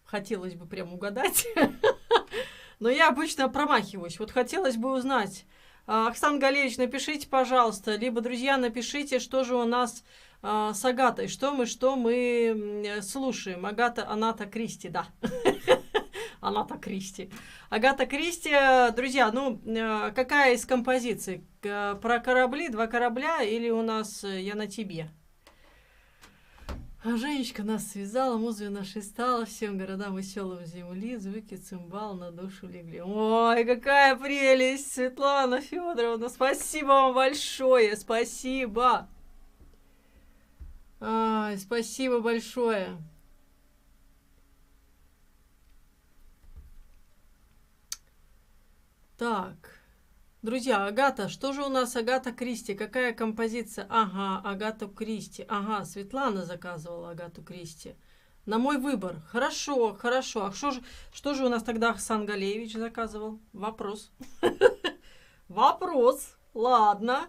Хотелось бы прям угадать. Но я обычно промахиваюсь. Вот хотелось бы узнать. Ахсан Галеевич, напишите, пожалуйста. Либо, друзья, напишите, что же у нас с Агатой. Что мы слушаем. Агата Кристи, да. Агата Кристи. Агата Кристи, друзья, ну, какая из композиций? Про корабли, 2 корабля или у нас «Я на тебе»? Женечка нас связала, музыка нашей стала, всем городам веселым земли, звуки цимбал на душу легли. Ой, какая прелесть, Светлана Федоровна, спасибо вам большое, спасибо. Спасибо большое. Так, друзья, Агата, что же у нас Агата Кристи? Какая композиция? Ага, Агату Кристи. Ага, Светлана заказывала Агату Кристи. На мой выбор. Хорошо, хорошо. А что же у нас тогда Ахсан Галеевич заказывал? Вопрос. Вопрос. Ладно.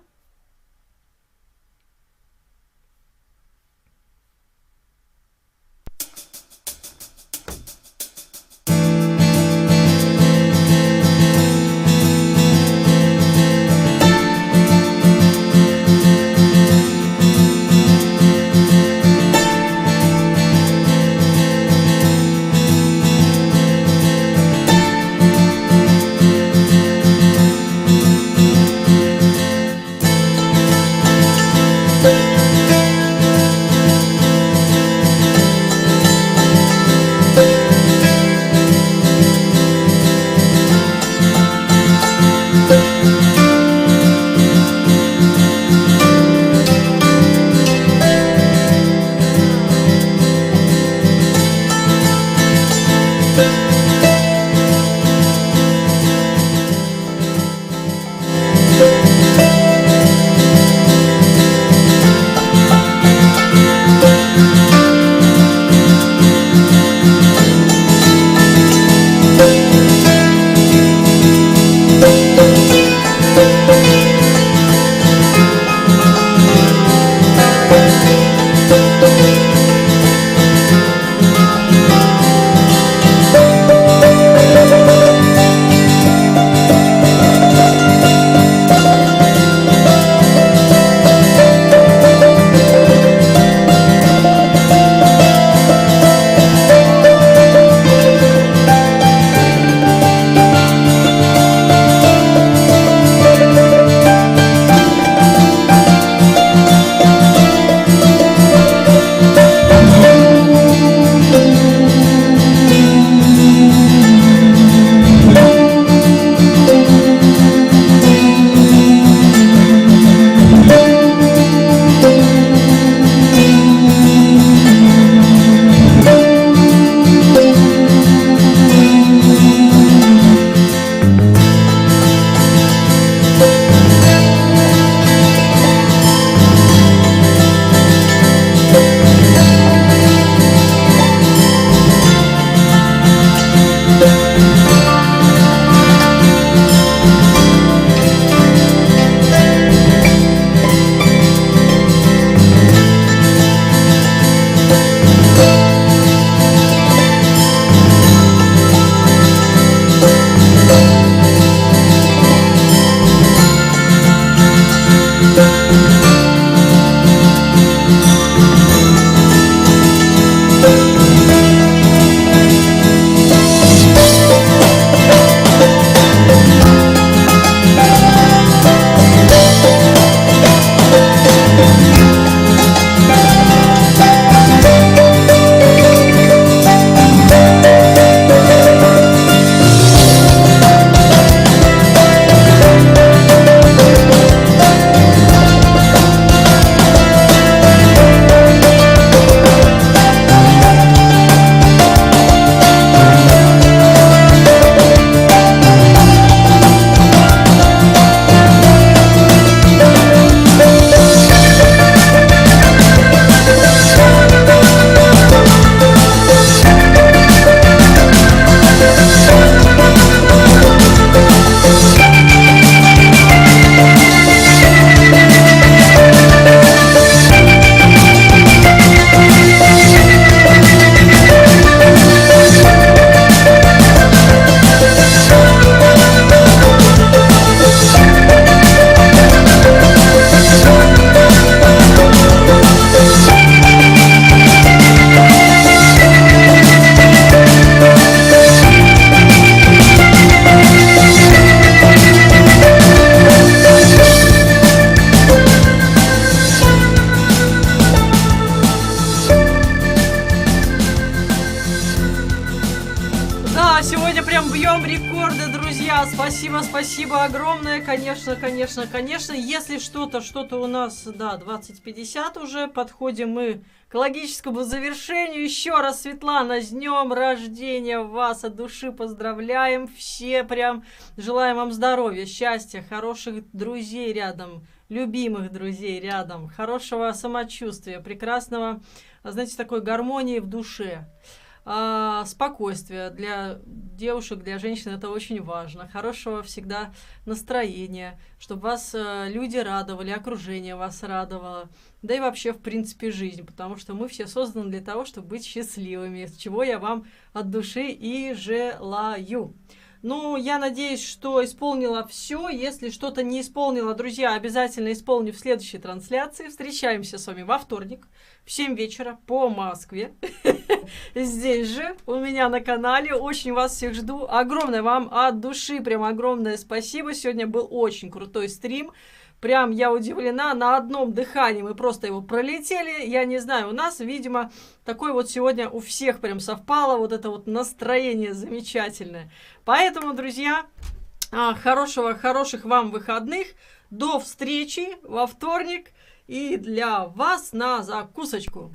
друзья, спасибо огромное, конечно. Если что-то у нас, да, 20:50 уже, подходим мы к логическому завершению. Еще раз, Светлана, с днем рождения вас от души поздравляем. Все прям желаем вам здоровья, счастья, хороших друзей рядом, любимых друзей рядом, хорошего самочувствия, прекрасного, знаете, такой гармонии в душе. Спокойствие для девушек, для женщин это очень важно. Хорошего всегда настроения, чтобы вас люди радовали, окружение вас радовало. Да и вообще, в принципе, жизнь, потому что мы все созданы для того, чтобы быть счастливыми, чего я вам от души и желаю. Ну, я надеюсь, что исполнила все. Если что-то не исполнила, друзья, обязательно исполню в следующей трансляции. Встречаемся с вами во вторник в 7 вечера по Москве. Здесь же, у меня на канале. Очень вас всех жду. Огромное вам от души, прям огромное спасибо. Сегодня был очень крутой стрим. Прям я удивлена, на одном дыхании мы просто его пролетели. Я не знаю, у нас, видимо, такой вот сегодня у всех прям совпало. Вот это вот настроение замечательное. Поэтому, друзья, хороших вам выходных. До встречи во вторник. И для вас на закусочку.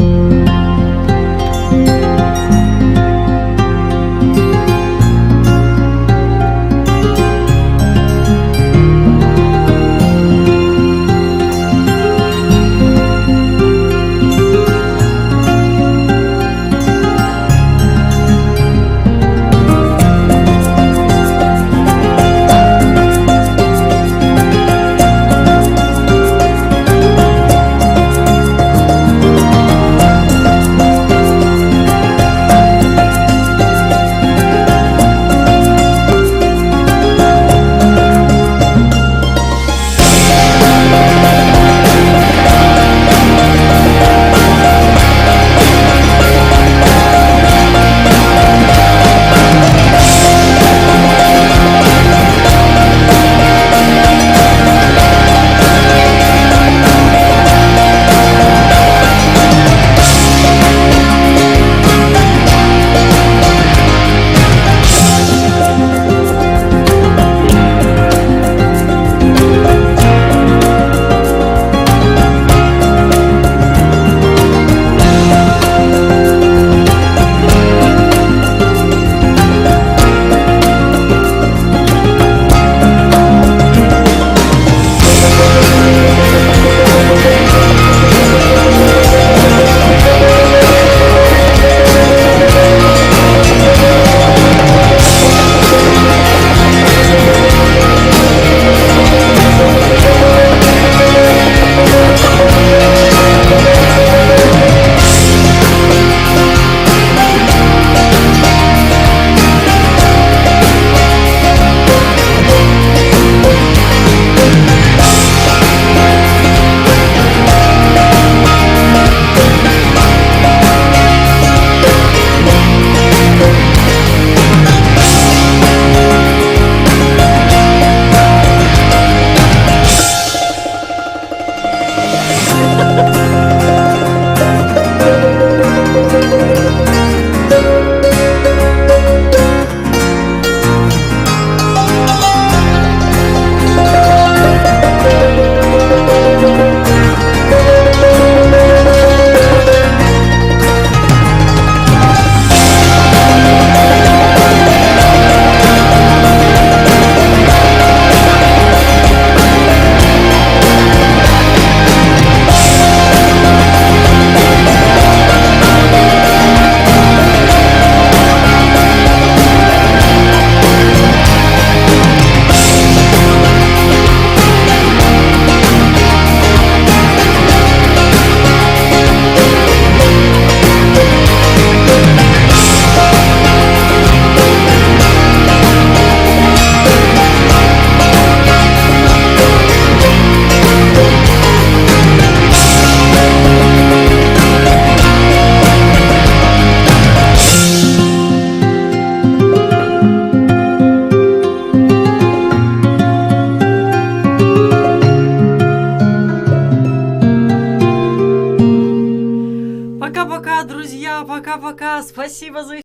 Пока-пока, друзья, пока-пока. Спасибо за